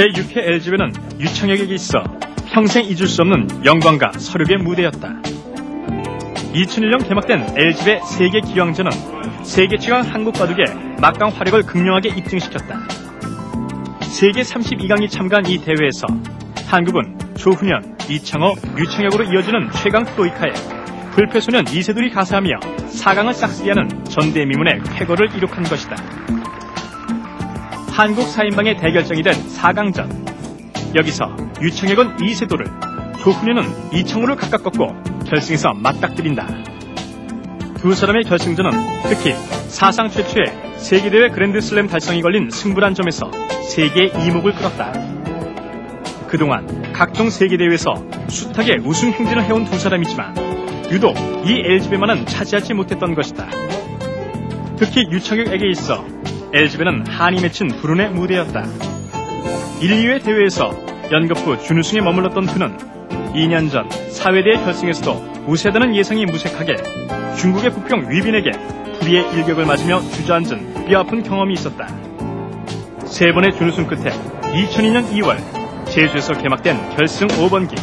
제6회 LG배는 유창혁에게 있어 평생 잊을 수 없는 영광과 서력의 무대였다. 2001년 개막된 LG배 세계 기왕전은 세계 최강 한국 바둑의 막강 화력을 극명하게 입증시켰다. 세계 32강이 참가한 이 대회에서 한국은 조훈현, 이창호, 유창혁으로 이어지는 최강 프로이카에 불패소년 이세돌이 가세하며 4강을 싹쓸이하는 전대미문의 쾌거를 이룩한 것이다. 한국 4인방의 대결장이 된 4강전. 여기서 유창혁은 이세돌을, 조훈현은 이창호를 각각 꺾고 결승에서 맞닥뜨린다. 두 사람의 결승전은 특히 사상 최초의 세계대회 그랜드슬램 달성이 걸린 승부란 점에서 세계의 이목을 끌었다. 그동안 각종 세계대회에서 숱하게 우승 행진을 해온 두 사람이지만 유독 이 LG배만은 차지하지 못했던 것이다. 특히 유창혁에게 있어 LG배는 한이 맺힌 불운의 무대였다. 1, 2회 대회에서 연거푸 준우승에 머물렀던 그는 2년 전 사회대회 결승에서도 우세하다는 예상이 무색하게 중국의 부평 위빈에게 불의의 일격을 맞으며 주저앉은 뼈아픈 경험이 있었다. 세 번의 준우승 끝에 2002년 2월 제주에서 개막된 결승 5번기.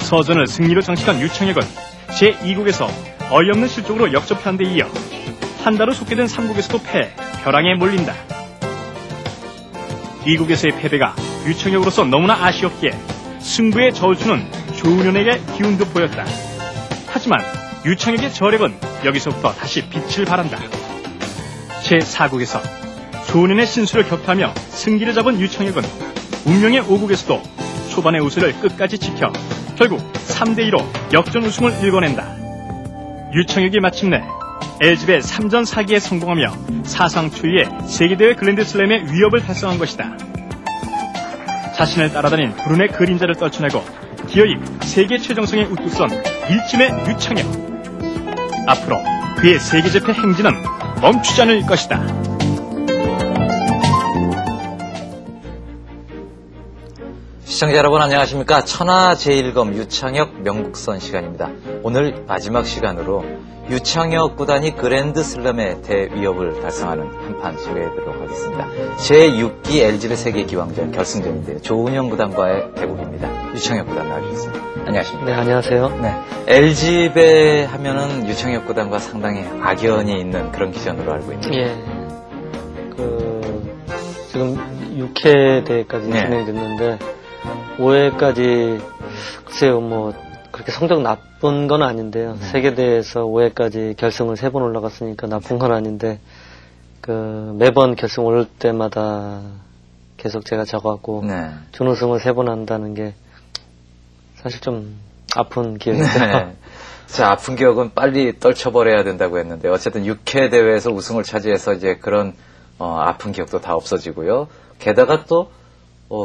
서전을 승리로 장식한 유창혁은 제2국에서 어이없는 실적으로 역접한 데 이어 한 달 후 속게된 3국에서도 패해 벼랑에 몰린다. 2국에서의 패배가 유창혁으로서 너무나 아쉬웠기에 승부에 저울 주는 조훈현에게 기운도 보였다. 하지만 유창혁의 저력은 여기서부터 다시 빛을 발한다. 제4국에서 조훈현의 신수를 격파하며 승기를 잡은 유창혁은 운명의 5국에서도 초반의 우세를 끝까지 지켜 결국 3대2로 역전 우승을 일궈낸다. 유창혁이 마침내 LG배 3전 4기에 성공하며 사상 초유의 세계대회 그랜드슬램의 위협을 달성한 것이다. 자신을 따라다닌 불운의 그림자를 떨쳐내고 기어이 세계 최정성에 우뚝 선 일진의 유창혁. 앞으로 그의 세계제패 행진은 멈추지 않을 것이다. 시청자 여러분 안녕하십니까. 천하제일검 유창혁 명국선 시간입니다. 오늘 마지막 시간으로 유창혁 구단이 그랜드슬램의 대위협을 달성하는 한판 소개해드리도록 하겠습니다. 제6기 LG배 세계 기왕전 결승전인데요. 조훈현 구단과의 대국입니다. 유창혁 구단 나와주셨습니다. 안녕하십니까. 네, 안녕하세요. 네, LG배 하면은 유창혁 구단과 상당히 악연이 있는 그런 기전으로 알고 있는데. 예. 지금 6회 대회까지 네. 진행이 됐는데 5회까지 글쎄요 뭐 그렇게 성적 나쁜 건 아닌데요. 네. 세계대회에서 5회까지 결승을 3번 올라갔으니까 나쁜 건 아닌데 매번 결승 올 때마다 계속 제가 져갖고 네. 준우승을 3번 한다는 게 사실 좀 아픈 기억이에요. 네. 자, 아픈 기억은 빨리 떨쳐버려야 된다고 했는데 어쨌든 6회 대회에서 우승을 차지해서 이제 그런 아픈 기억도 다 없어지고요. 게다가 또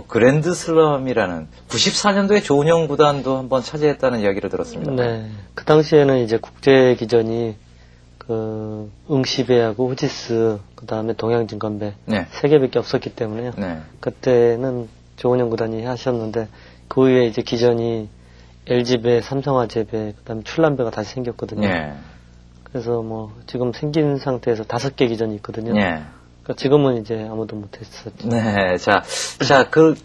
그랜드슬램이라는 94년도에 조훈현 구단도 한번 차지했다는 이야기를 들었습니다. 네. 그 당시에는 이제 국제 기전이 응시배하고 후지스, 그 다음에 동양증권배 네. 3개밖에 없었기 때문에요. 네. 그때는 조훈현 구단이 하셨는데 그 후에 이제 기전이 LG배, 삼성화재배, 그 다음에 출란배가 다시 생겼거든요. 네. 그래서 뭐 지금 생긴 상태에서 5개 기전이 있거든요. 네. 그러니까 지금은 이제 아무도 못했었죠. 네, 자,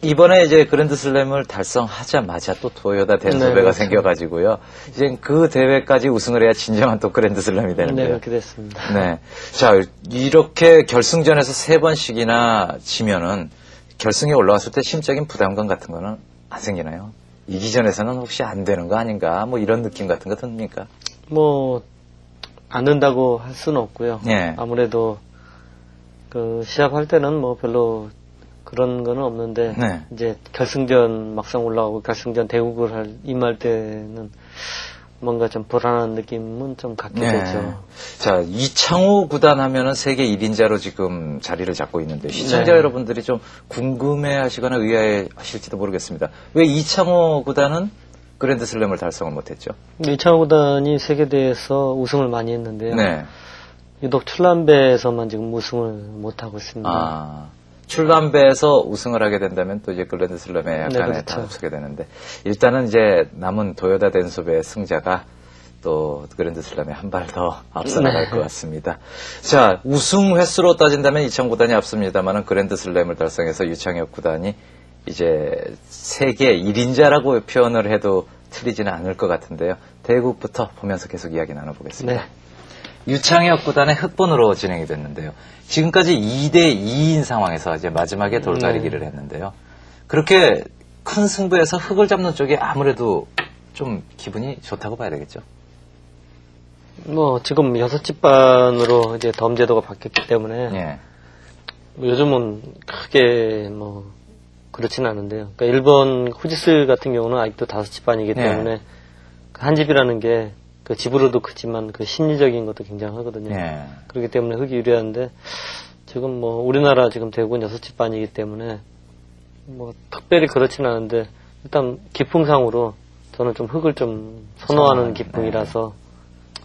이번에 이제 그랜드슬램을 달성하자마자 또 토요타 댄소배가 그렇죠. 생겨가지고요. 이제 그 대회까지 우승을 해야 진정한 또 그랜드슬램이 되는데요. 네, 그렇게 됐습니다. 네. 자, 이렇게 결승전에서 3번씩이나 지면은 결승에 올라왔을 때 심적인 부담감 같은 거는 안 생기나요? 이 기전에서는 혹시 안 되는 거 아닌가? 뭐 이런 느낌 같은 거 듭니까? 뭐, 안 된다고 할 수는 없고요. 네. 아무래도 시합할 때는 뭐 별로 그런 거는 없는데, 네. 이제 결승전 막상 올라가고 결승전 대국을 임할 때는 뭔가 좀 불안한 느낌은 좀 갖게 되죠. 자, 이창호 구단 하면은 세계 1인자로 지금 자리를 잡고 있는데, 시청자 네. 여러분들이 좀 궁금해 하시거나 의아해 하실지도 모르겠습니다. 왜 이창호 구단은 그랜드슬램을 달성을 못했죠? 이창호 구단이 세계대회에서 우승을 많이 했는데요. 네. 유독 출란배에서만 지금 우승을 못하고 있습니다. 아, 출란배에서 우승을 하게 된다면 또 이제 그랜드슬램에 약간의 네, 그렇죠. 다 없게 되는데, 일단은 이제 남은 도요타 댄소배의 승자가 또 그랜드슬램에 한 발 더 앞서 나갈 것 같습니다. 자, 우승 횟수로 따진다면 이창 구단이 앞섭니다만은 그랜드슬램을 달성해서 유창혁 구단이 이제 세계 1인자라고 표현을 해도 틀리지는 않을 것 같은데요. 대국부터 보면서 계속 이야기 나눠보겠습니다. 네. 유창혁 구단의 흑본으로 진행이 됐는데요. 지금까지 2대2인 상황에서 이제 마지막에 돌가리기를 했는데요. 그렇게 큰 승부에서 흑을 잡는 쪽이 아무래도 좀 기분이 좋다고 봐야 되겠죠. 뭐 지금 6집반으로 이제 덤 제도가 바뀌었기 때문에 예. 뭐 요즘은 크게 뭐 그렇지는 않은데요. 그러니까 일본 후지스 같은 경우는 아직도 5집반이기 때문에 한 집이라는 게 그 집으로도 크지만 그 심리적인 것도 굉장하거든요. 예. 그렇기 때문에 흑이 유리한데 지금 뭐 우리나라 지금 대구는 6집반이기 때문에 뭐 특별히 그렇지는 않은데 일단 기풍상으로 저는 좀 흑을 좀 선호하는 기풍이라서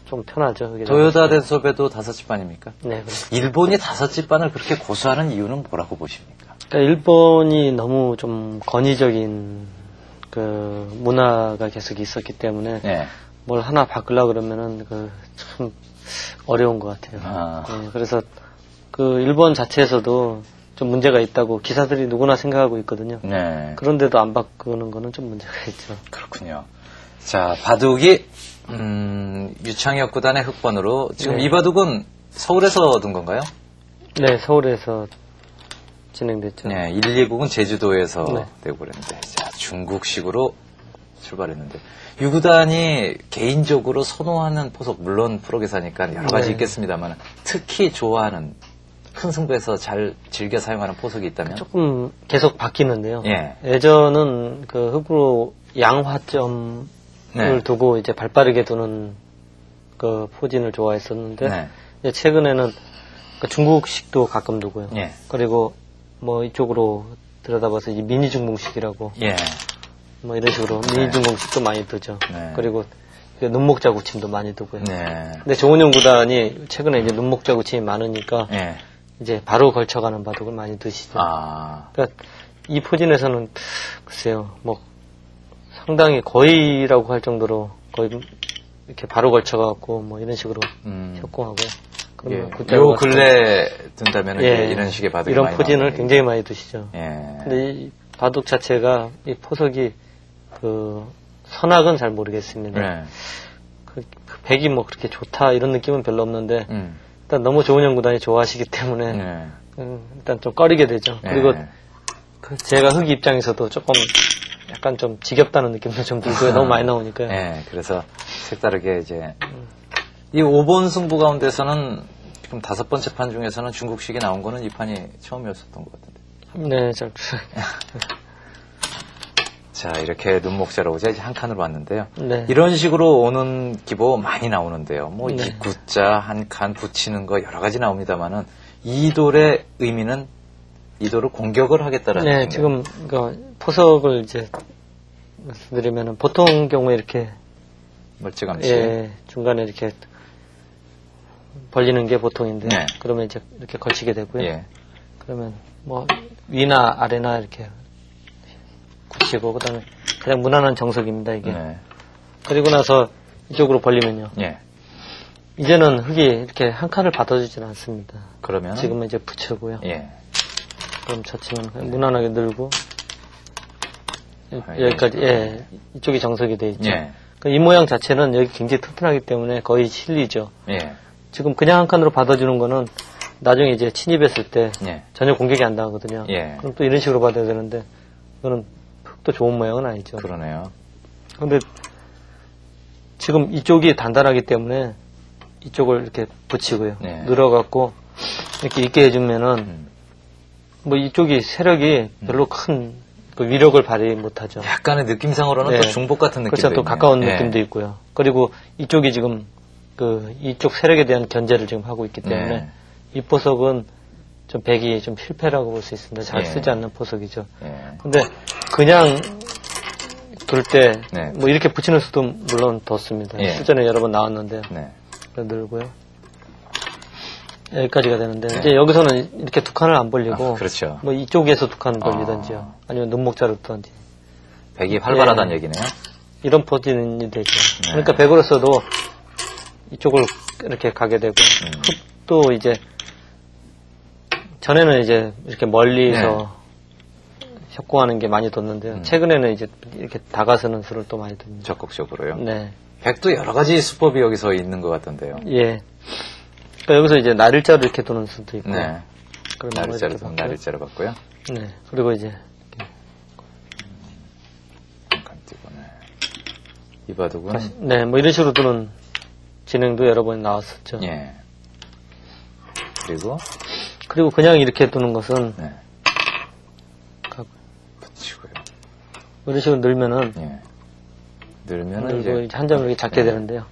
좀 편하죠. 도요타 덴소베도 5집반입니까? 네. 일본이 5집반을 그렇게 고수하는 이유는 뭐라고 보십니까? 그러니까 일본이 너무 좀 권위적인 그 문화가 계속 있었기 때문에 예. 뭘 하나 바꾸려고 그러면은 그 참 어려운 것 같아요. 네, 그래서 그 일본 자체에서도 좀 문제가 있다고 기사들이 누구나 생각하고 있거든요. 네. 그런데도 안 바꾸는 거는 좀 문제가 있죠. 그렇군요. 자, 바둑이 유창혁 구단의 흑번으로 지금 이 바둑은 서울에서 얻은 건가요? 네, 서울에서 진행됐죠. 네, 1, 2국은 제주도에서 되고 그랬는데 자, 중국식으로 출발했는데 유 구단이 개인적으로 선호하는 포석, 물론 프로기사니까 여러 가지 있겠습니다만 특히 좋아하는 큰 승부에서 잘 즐겨 사용하는 포석이 있다면? 조금 계속 바뀌는데요. 예. 예전은 그 흑으로 양화점을 두고 이제 발빠르게 두는 그 포진을 좋아했었는데 이제 최근에는 그 중국식도 가끔 두고요. 그리고 뭐 이쪽으로 들여다봐서 이 미니 중공식이라고 뭐 이런 식으로 미니 중공식도 많이 두죠. 그리고 눈목자 구침도 많이 두고요. 근데 조은영 구단이 최근에 이제 눈목자 구침이 많으니까 이제 바로 걸쳐가는 바둑을 많이 두시죠. 그러니까 이 포진에서는 글쎄요, 뭐 상당히 거의라고 할 정도로 거의 이렇게 바로 걸쳐갖고 뭐 이런 식으로 협공하고요. 요 근래 둔다면 이런 식의 바둑이 이런 많이 포진을 나오네요. 굉장히 많이 두시죠. 근데 이 바둑 자체가 이 포석이 그 선악은 잘 모르겠습니다. 그 백이 뭐 그렇게 좋다 이런 느낌은 별로 없는데 일단 너무 조은영 구단이 좋아하시기 때문에 일단 좀 꺼리게 되죠. 그리고 그 제가 흑 입장에서도 조금 약간 좀 지겹다는 느낌도 좀 들고요. 너무 많이 나오니까요. 그래서 색다르게 이제 이 5번 승부 가운데서는 지금 5번째 판 중에서는 중국식이 나온 거는 이 판이 처음이었었던 것 같은데. 네, 잘. 자, 이렇게 눈목자로 오자 이제 한 칸으로 왔는데요. 이런 식으로 오는 기보 많이 나오는데요. 뭐 이 구자 한 칸 붙이는 거 여러 가지 나옵니다만은 이 돌의 의미는 이 돌을 공격을 하겠다라는 네, 지금 그 포석을 이제 말씀드리면은 보통 경우에 이렇게 멀찌감치 중간에 이렇게 벌리는 게 보통인데 그러면 이제 이렇게 걸치게 되고요. 그러면 뭐 위나 아래나 이렇게 굳히고 그다음에 그냥 무난한 정석입니다 이게. 그리고 나서 이쪽으로 벌리면요. 이제는 흑이 이렇게 한 칸을 받아주지는 않습니다. 그러면 지금은 이제 붙이고요. 그럼 자치는 그냥 무난하게 늘고 여기까지 이쪽이 정석이 돼 있죠. 이 모양 자체는 여기 굉장히 튼튼하기 때문에 거의 실리죠. 지금 그냥 한 칸으로 받아주는 거는 나중에 이제 침입했을 때 전혀 공격이 안 당하거든요. 그럼 또 이런 식으로 받아야 되는데 그거는 흑도 좋은 모양은 아니죠. 그러네요. 근데 지금 이쪽이 단단하기 때문에 이쪽을 이렇게 붙이고요. 늘어갖고 이렇게 있게 해주면은 뭐 이쪽이 세력이 별로 큰 그 위력을 발휘 못하죠. 약간의 느낌상으로는 또 중복 같은 느낌도 그렇죠. 또 있네요. 가까운 느낌도 있고요. 그리고 이쪽이 지금 그 이쪽 세력에 대한 견제를 지금 하고 있기 때문에 이 포석은 좀 백이 좀 실패라고 볼 수 있습니다. 잘 쓰지 않는 포석이죠. 근데 그냥 둘 때 뭐 이렇게 붙이는 수도 물론 뒀습니다. 수전에 여러 번 나왔는데 늘고요. 여기까지가 되는데 이제 여기서는 이렇게 두 칸을 안 벌리고 그렇죠. 뭐 이쪽에서 두 칸을 벌리든지요. 아니면 눈목자로 두든지. 백이 활발하다는 얘기네요. 이런 포진이 되죠. 그러니까 백으로서도 이쪽을 이렇게 가게 되고, 흙도 이제, 전에는 이제 이렇게 멀리서 협공하는 게 많이 뒀는데요. 최근에는 이제 이렇게 다가서는 수를 또 많이 둡니다. 적극적으로요? 네. 백도 여러 가지 수법이 여기서 있는 것 같던데요. 예. 그러니까 여기서 이제 날일자로 이렇게 두는 수도 있고. 네. 그럼 날일자로 봤고요. 네. 그리고 이제 잠깐 띄고, 네. 이 바둑은 네, 뭐 이런 식으로 두는 진행도 여러 번 나왔었죠. 예. 그리고 그냥 이렇게 두는 것은 네. 붙이고요. 이런 식으로 늘면은 예. 늘면은 늘고 이제 한 점을 이렇게 잡게 되는데요.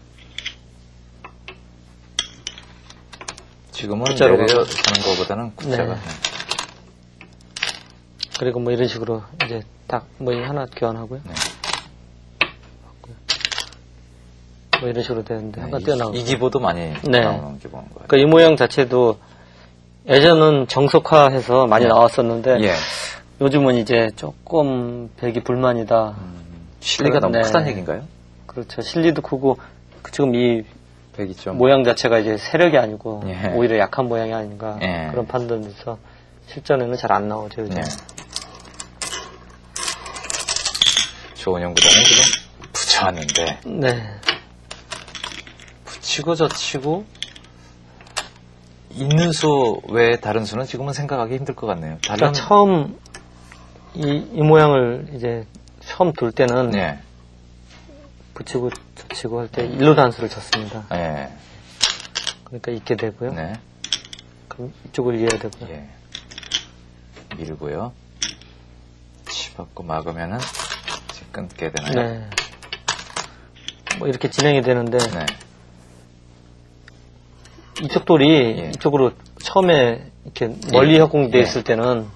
지금은 내려가는 것보다는 구자가. 네. 그리고 뭐 이런 식으로 이제 딱 뭐 하나 교환하고요. 네. 뭐 이런 식으로 되는데 네, 한번 떼어나오고. 이 기보도 많이 네. 나오는 기보인 것 같아요. 그러니까 이 모양 자체도 예전은 정석화해서 많이 나왔었는데 예. 요즘은 이제 조금 백이 불만이다. 실리가 너무 네. 크다는 얘기인가요? 그렇죠. 실리도 크고 지금 이 백이 좀 모양 자체가 이제 세력이 아니고 예. 오히려 약한 모양이 아닌가 예. 그런 판단에서 실전에는 잘 안 나오죠. 요즘. 네. 조은영 구단은 지금 붙여왔는데 네. 붙이고 젖히고 있는 수 외에 다른 수는 지금은 생각하기 힘들 것 같네요. 그러니까 처음 이 모양을 이제 처음 둘 때는 네. 붙이고 젖히고 할 때 일로 단수를 쳤습니다. 네. 그러니까 있게 되고요. 네. 그럼 이쪽을 이어야 되고요. 예. 밀고요. 치받고 막으면은 이제 끊게 되나요? 네. 뭐 이렇게 진행이 되는데 네. 이쪽 돌이 예. 이쪽으로 처음에 이렇게 멀리 협공되어 예. 있을 때는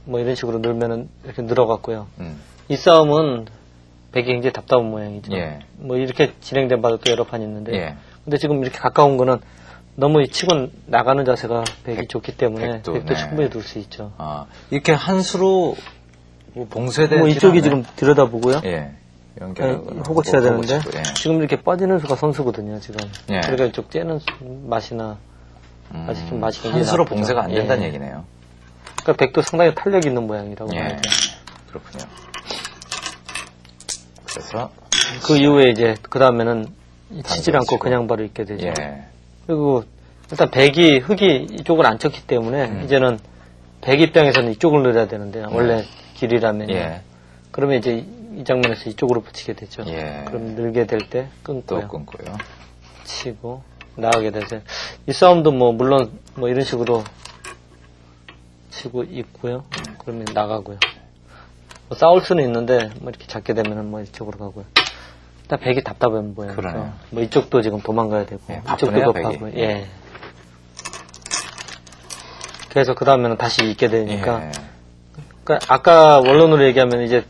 뭐 이런 식으로 늘면은 이렇게 늘어갔고요. 음. 이 싸움은 백이 굉장히 답답한 모양이죠. 예. 뭐 이렇게 진행된 바도 또 여러 판 있는데 예. 근데 지금 이렇게 가까운 거는 너무 치고 나가는 자세가 백이 좋기 때문에 백도, 백도 네. 충분히 둘 수 있죠. 아, 이렇게 한 수로 뭐 봉쇄되지 뭐 이쪽이 않나요? 지금 들여다보고요. 예. 연결 호고 쳐야 되는데 예. 지금 이렇게 빠지는 수가 선수거든요. 지금 예. 그러니까 이쪽 째는 맛이나 아직 좀 맛이 굉장히 한 수로 나쁘죠. 봉쇄가 안 된다는 예. 얘기네요. 그러니까 백도 상당히 탄력 있는 모양이라고 예. 봐야죠. 그렇군요. 그래서 그 이후에 이제 그 다음에는 치질 않고 치고. 그냥 바로 있게 되죠. 예. 그리고 일단 백이 흙이 이쪽을 안 쳤기 때문에 이제는 백 입장에서는 이쪽을 늘어야 되는데요. 원래 길이라면요. 예. 그러면 이제 이 장면에서 이쪽으로 붙이게 되죠. 예. 그럼 늘게 될 때 또 끊고요. 끊고요. 치고 나가게 되죠. 이 싸움도 뭐 물론 뭐 이런 식으로 치고 있고요. 그러면 나가고요. 뭐 싸울 수는 있는데 뭐 이렇게 잡게 되면은 뭐 이쪽으로 가고요. 일단 백이 답답한 모양이죠. 그러네요. 뭐 이쪽도 지금 도망가야 되고 예, 이쪽도 바쁘네요, 급하고 백이. 예. 그래서 그 다음에는 다시 있게 되니까 예. 그러니까 아까 원론으로 얘기하면 이제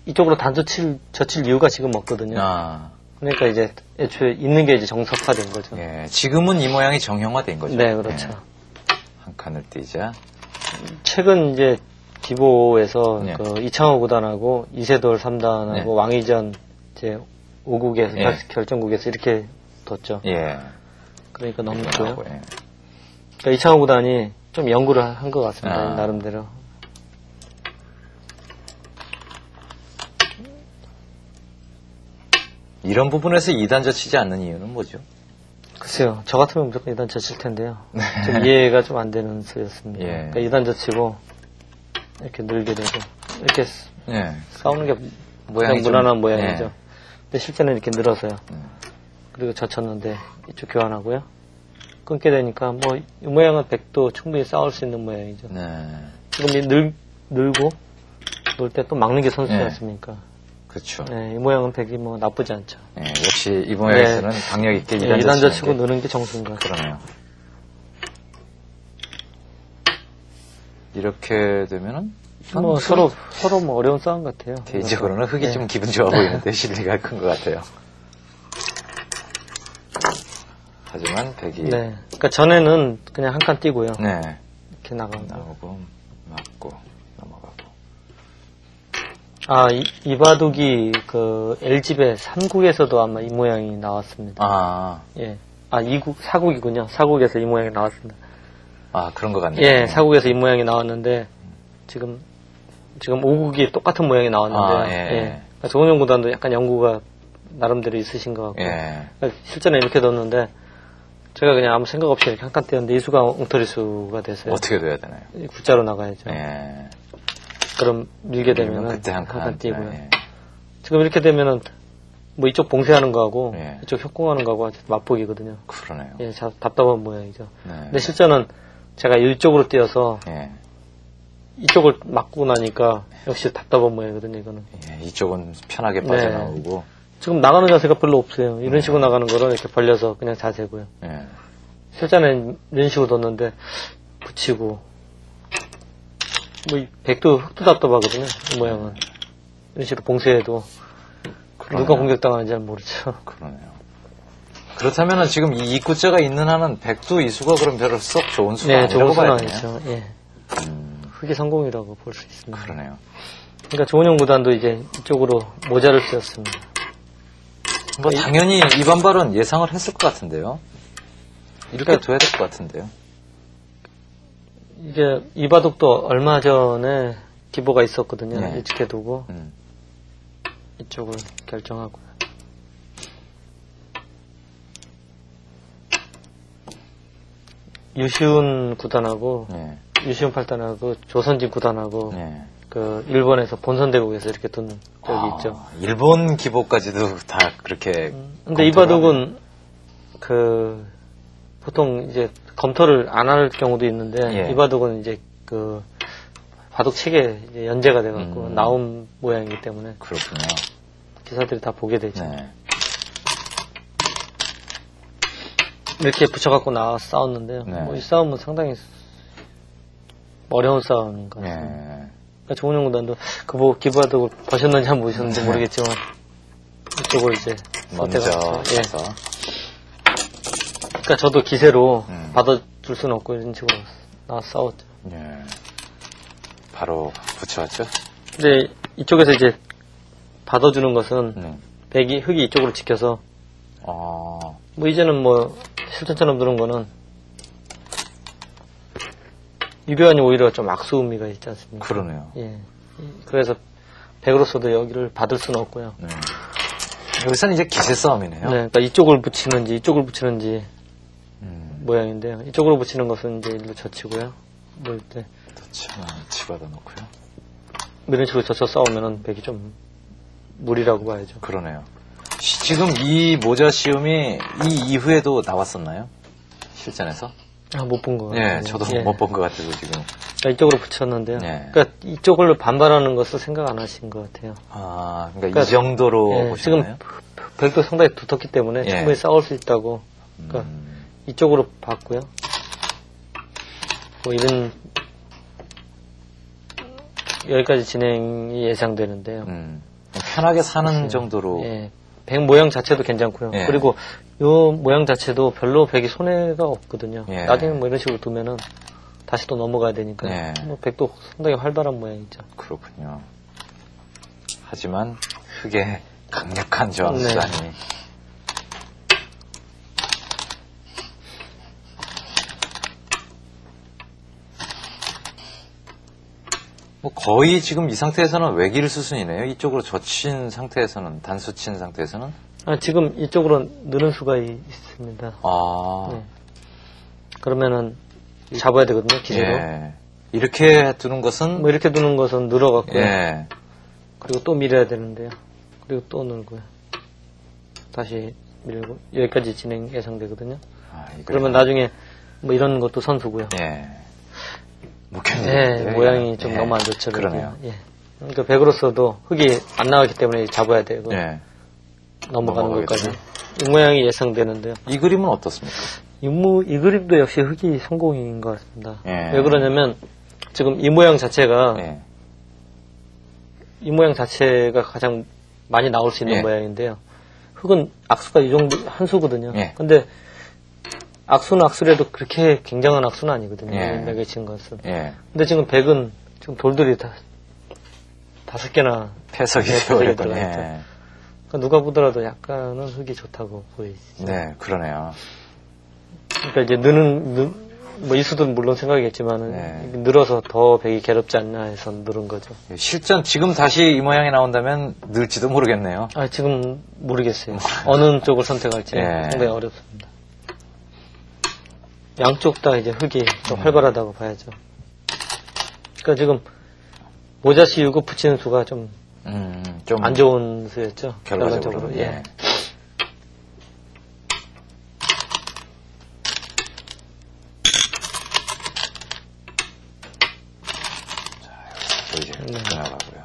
이쪽으로 단수 젖힐 이유가 지금 없거든요. 아. 그러니까 이제 애초에 있는 게 이제 정석화된 거죠. 예. 지금은 이 모양이 정형화된 거죠. 네, 그렇죠. 예. 한 칸을 띄자. 최근 이제 기보에서 네. 그 이창호 구단하고 이세돌 3단하고 네. 왕이전 이제 5국에서 예. 결정국에서 이렇게 뒀죠. 예. 그러니까 너무 이렇게 좋고요. 나오고, 예. 그러니까 이창호 구단이 좀 연구를 한 것 같습니다. 아. 나름대로. 이런 부분에서 2단 젖히지 않는 이유는 뭐죠? 글쎄요. 저 같으면 무조건 2단 젖힐 텐데요. 좀 이해가 좀 안 되는 수였습니다. 예. 그러니까 2단 젖히고 이렇게 늘게 되고 이렇게 예. 싸우는 게 모양이 그냥 무난한 좀- 모양이죠. 예. 근데 실제는 이렇게 늘어서요. 그리고 젖혔는데 이쪽 교환하고요. 끊게 되니까 뭐 이 모양은 백도 충분히 싸울 수 있는 모양이죠. 네. 지금 이 늘고 놀 때 또 막는 게 선수지 예. 않습니까? 그렇죠. 네, 이 모양은 백이 뭐 나쁘지 않죠. 예. 역시 이 모양에서는 강력 있게 2단 2단 젖히는 젖히고 게 느는 게 정수인 것 같아요. 그러네요. 이렇게 되면은 뭐 서로 뭐 어려운 싸움 같아요. 개인적으로는 흙이 네. 좀 기분 좋아 보이는데 실리가 큰 것 같아요. 하지만 백이 네. 그러니까 전에는 그냥 한 칸 띄고요. 네. 이렇게 나가고. 나오고 맞고 넘어가고. 아, 이 바둑이 그 LG배 3국에서도 아마 이 모양이 나왔습니다. 아, 예. 사국이군요. 사국에서 이 모양이 나왔습니다. 아, 그런 것 같네요. 예, 사국에서 이 모양이 나왔는데, 지금 5국이 똑같은 모양이 나왔는데, 예. 그러니까 조은영 구단도 약간 연구가 나름대로 있으신 것 같고, 그러니까 실전에 이렇게 뒀는데, 제가 그냥 아무 생각 없이 이렇게 한 칸 띄었는데, 이 수가 엉터리 수가 됐어요. 어떻게 돼야 되나요? 굿자로 나가야죠. 그럼 밀게 되면은, 그때 한 칸 띄고요. 지금 이렇게 되면은, 뭐 이쪽 봉쇄하는 거하고, 이쪽 협공하는 거하고 맛보기거든요. 그러네요. 예, 답답한 모양이죠. 근데 실전은 제가 이쪽으로 띄어서, 이쪽을 막고 나니까 역시 답답한 모양이거든요, 이거는. 이쪽은 편하게 빠져나오고. 지금 나가는 자세가 별로 없어요. 이런 식으로 나가는 거는 이렇게 벌려서 그냥 자세고요. 실전엔 이런 식으로 뒀는데, 붙이고, 뭐, 백도 흙도 답답하거든요, 이 모양은. 이런 식으로 봉쇄해도, 누가 공격당하는지 잘 모르죠. 그러네요. 그렇다면은 지금 이 입구자가 있는 한은 백두 이수가 그럼 별로 썩 좋은 수가 아니라고 봐야 되네요. 아니죠. 예. 흑의 성공이라고 볼 수 있습니다. 그러네요. 그러니까 조은영 구단도 이제 이쪽으로 모자를 쓰였습니다. 뭐 당연히 이 반발은 예상을 했을 것 같은데요. 이렇게 둬야 될 것 같은데요. 이게 이바둑도 얼마 전에 기보가 있었거든요. 이렇게 두고 이쪽을 결정하고요. 유시훈 구단하고 유시훈 8단하고 조선진 구단하고 그 일본에서 본선대국에서 이렇게 둔 적이 있죠. 일본 기보까지도 다 그렇게. 근데 이바둑은 그 보통 이제 검토를 안 할 경우도 있는데 이바둑은 이제 그 바둑 책에 이제 연재가 돼갖고 나온 모양이기 때문에 그렇군요. 기사들이 다 보게 되죠. 이렇게 붙여갖고 나와 싸웠는데요. 뭐 이 싸움은 상당히 어려운 싸움인 것 같습니다. 그러니까 조은영 구단도 그 기바둑을 보셨는지 안 보셨는지 모르겠지만 이쪽을 이제 먼저 가서. 그러니까 저도 기세로 받아줄 수는 없고 이런 식으로 나와 싸웠죠. 바로 붙여왔죠. 근데 이쪽에서 이제 받아주는 것은 흙이 이쪽으로 지켜서 뭐 이제는 뭐 실전처럼 두는 거는 유교환이 오히려 좀 악수의미가 있지 않습니까? 그러네요. 예. 그래서 백으로서도 여기를 받을 수는 없고요. 여기서는 이제 기세 싸움이네요. 그러니까 이쪽을 붙이는지 모양인데요. 이쪽으로 붙이는 것은 이제 일로 젖히고요. 뭐 이때 집어다 놓고요. 이런 식으로 젖혀 싸우면은 백이 좀 무리라고 봐야죠. 그러네요. 지금 이 모자 시험이 이 이후에도 나왔었나요? 실전에서? 못 본 것 같아요. 저도 못 본 것 같아서 지금. 그러니까 이쪽으로 붙였는데요. 그러니까 이쪽으로 반발하는 것을 생각 안 하신 것 같아요. 그러니까 이 정도로 보시나요? 지금 백도 상당히 두텁기 때문에 충분히 싸울 수 있다고. 그러니까 이쪽으로 봤고요. 뭐 이런 여기까지 진행이 예상되는데요. 편하게 사는 정도로. 백 모양 자체도 괜찮고요. 그리고 요 모양 자체도 별로 백이 손해가 없거든요. 나중에 뭐 이런 식으로 두면은 다시 또 넘어가야 되니까. 뭐 백도 상당히 활발한 모양이죠. 그렇군요. 하지만 흙의 강력한 저항수단이. 뭐 거의 지금 이 상태에서는 외길 수순이네요. 이쪽으로 젖힌 상태에서는, 단수 친 상태에서는. 지금 이쪽으로 느는 수가 있습니다. 그러면은 잡아야 되거든요, 기세로. 이렇게 두는 것은? 뭐 이렇게 두는 것은 늘어갖고요. 그리고 또 밀어야 되는데요. 그리고 또 늘고요. 다시 밀고 여기까지 진행 예상되거든요. 그러면 나중에 뭐 이런 것도 선수고요. 모양이 좀 너무 안 좋죠. 그러네요. 그러니까 백으로서도 흙이 안 나왔기 때문에 잡아야 되고 넘어가는 것까지 이 모양이 예상되는데요. 이 그림은 어떻습니까? 이 그림도 역시 흙이 성공인 것 같습니다. 왜 그러냐면 지금 이 모양 자체가 가장 많이 나올 수 있는 모양인데요. 흙은 악수가 이 정도 한 수거든요. 근데 악수는 악수래도 그렇게 굉장한 악수는 아니거든요. 백에 친 것은. 근데 지금 백은 지금 돌들이 다 5개나 패석이 들어가 있죠. 그러니까 누가 보더라도 약간은 흙이 좋다고 보이죠. 그러네요. 그러니까 이제 뭐 이수도 물론 생각이겠지만은 늘어서 더 백이 괴롭지 않나 해서 늘은 거죠. 실전 지금 다시 이 모양이 나온다면 늘지도 모르겠네요. 지금 모르겠어요. 어느 쪽을 선택할지 상당히 어렵습니다. 양쪽 다 이제 흙이 좀 활발하다고 봐야죠. 그러니까 지금 모자 씌우고 붙이는 수가 좀 안 좋은 수였죠. 결과적으로. 예. 나가고요.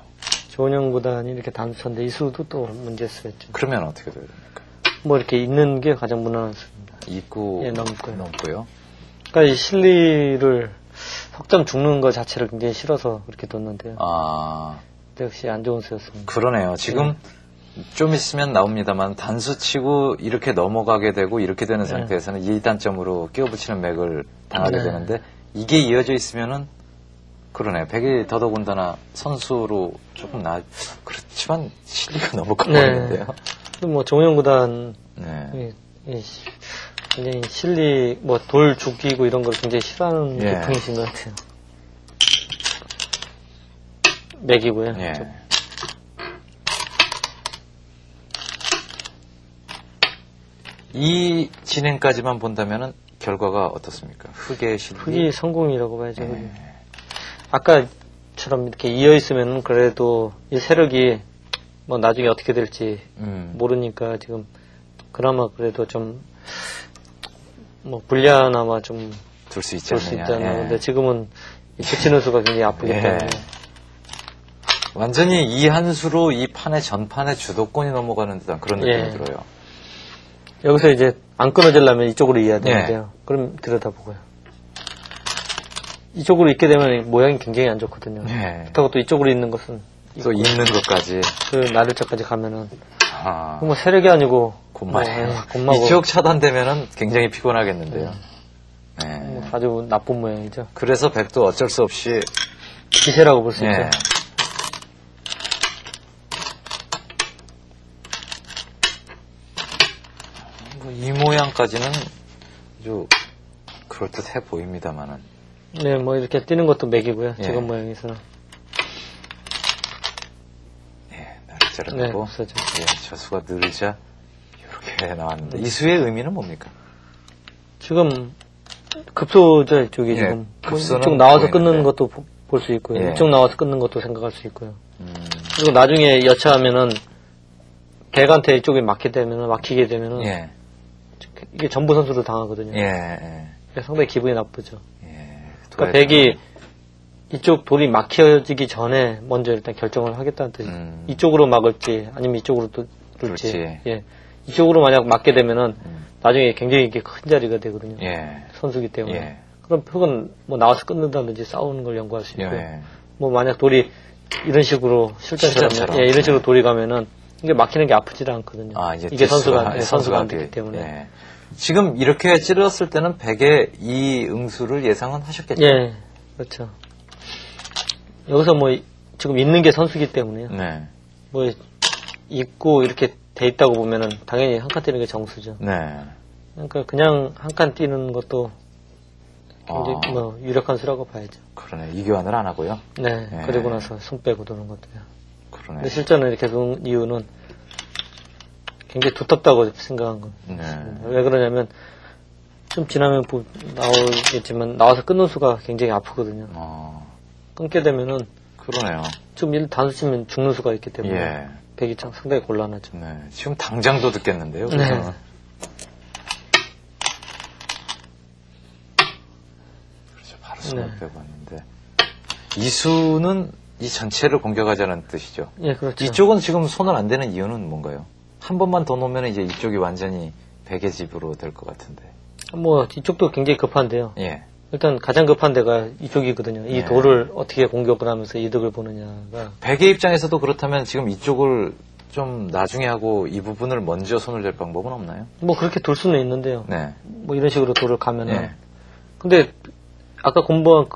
조은영 구단이 이렇게 단수 쳤는데 이 수도 또 문제 수였죠. 그러면 어떻게 돼야 됩니까? 뭐 이렇게 있는 게 가장 무난한 수입니다. 있고 넘고요. 그러니까 이 실리를 석점 죽는 것 자체를 굉장히 싫어서 그렇게 뒀는데요. 역시 안 좋은 수였습니다. 그러네요. 지금 좀 있으면 나옵니다만 단수 치고 이렇게 넘어가게 되고 이렇게 되는 상태에서는 2단점으로 끼워붙이는 맥을 당하게 되는데 이게 이어져 있으면은 그러네. 백이 더더군다나 선수로 조금 그렇지만 실리가 너무 커버리는데요. 뭐 조은영 구단 굉장히 실리 뭐 돌 죽이고 이런 걸 굉장히 싫어하는 분이신 것 같아요. 맥이고요. 이 진행까지만 본다면은 결과가 어떻습니까? 흙이 성공이라고 봐야죠. 아까처럼 이렇게 이어 있으면 그래도 이 세력이 뭐 나중에 어떻게 될지 모르니까 지금 그나마 그래도 좀 뭐 불리하나마 좀 둘 수 있지 않느냐. 근데 지금은 붙이는 수가 굉장히 아프기 때문에 완전히 이 한 수로 이 판의 전판의 주도권이 넘어가는 듯한 그런 느낌이 들어요. 여기서 이제 안 끊어지려면 이쪽으로 이어야 되는데요. 그럼 들여다보고요. 이쪽으로 있게 되면 모양이 굉장히 안 좋거든요. 그렇다고 또 이쪽으로 있는 것은 또 있는 것까지 그 나를자까지 가면은 뭐 세력이 아니고 곤마네요. 이쪽 차단되면은 굉장히 피곤하겠는데요. 뭐 아주 나쁜 모양이죠. 그래서 백도 어쩔 수 없이 기세라고 볼 수 있죠. 이 모양까지는 아주 그럴듯해 보입니다만은. 뭐 이렇게 뛰는 것도 맥이고요. 지금 모양에서는. 나를자르고 저수가 늘자 이렇게 나왔는데 이 수의 의미는 뭡니까? 지금 급소죠. 이쪽이 지금 이쪽 나와서 끊는 것도 볼 수 있고요. 이쪽 나와서 끊는 것도 생각할 수 있고요. 그리고 나중에 여차하면은 백한테 이쪽이 막히게 되면은 이게 전부 선수로 당하거든요. 상당히 기분이 나쁘죠. 그러니까 백이 이쪽 돌이 막혀지기 전에 먼저 일단 결정을 하겠다는 뜻이죠. 이쪽으로 막을지 아니면 이쪽으로 또 둘지. 이쪽으로 만약 막게 되면은 나중에 굉장히 이게 큰 자리가 되거든요. 선수기 때문에. 그럼 흑은 뭐 나와서 끊는다든지 싸우는 걸 연구할 수 있고요. 뭐 만약 돌이 이런 식으로 실전처럼 이런 식으로 돌이 가면은 이게 막히는 게 아프지 않거든요. 이게 선수가 안 되기 때문에. 지금 이렇게 찌르었을 때는 백의 이 응수를 예상은 하셨겠죠? 그렇죠. 여기서 뭐 지금 있는 게 선수기 때문에요. 뭐 있고 이렇게 돼 있다고 보면은 당연히 한 칸 뛰는 게 정수죠. 그러니까 그냥 한 칸 뛰는 것도 굉장히 뭐 유력한 수라고 봐야죠. 그러네. 이교환을 안 하고요. 그리고 나서 손 빼고 도는 것도요. 그러네. 근데 실전은 이렇게 둔 이유는 굉장히 두텁다고 생각한 겁니다. 왜 그러냐면 좀 지나면 나오겠지만 나와서 끊는 수가 굉장히 아프거든요. 끊게 되면은 그러네요. 지금 단수 치면 죽는 수가 있기 때문에 백이 참 상당히 곤란하죠. 지금 당장도 듣겠는데요. 그래서. 그렇죠. 바로 손을 빼고 왔는데 이 수는 이 전체를 공격하자는 뜻이죠. 그렇죠. 이쪽은 지금 손을 안 대는 이유는 뭔가요? 한 번만 더 놓으면 이제 이쪽이 완전히 백의 집으로 될 것 같은데. 뭐 이쪽도 굉장히 급한데요. 일단 가장 급한 데가 이쪽이거든요. 이 돌을 어떻게 공격을 하면서 이득을 보느냐가. 백의 입장에서도 그렇다면 지금 이쪽을 좀 나중에 하고 이 부분을 먼저 손을 댈 방법은 없나요? 뭐 그렇게 돌 수는 있는데요. 뭐 이런 식으로 돌을 가면은. 근데 아까 공부한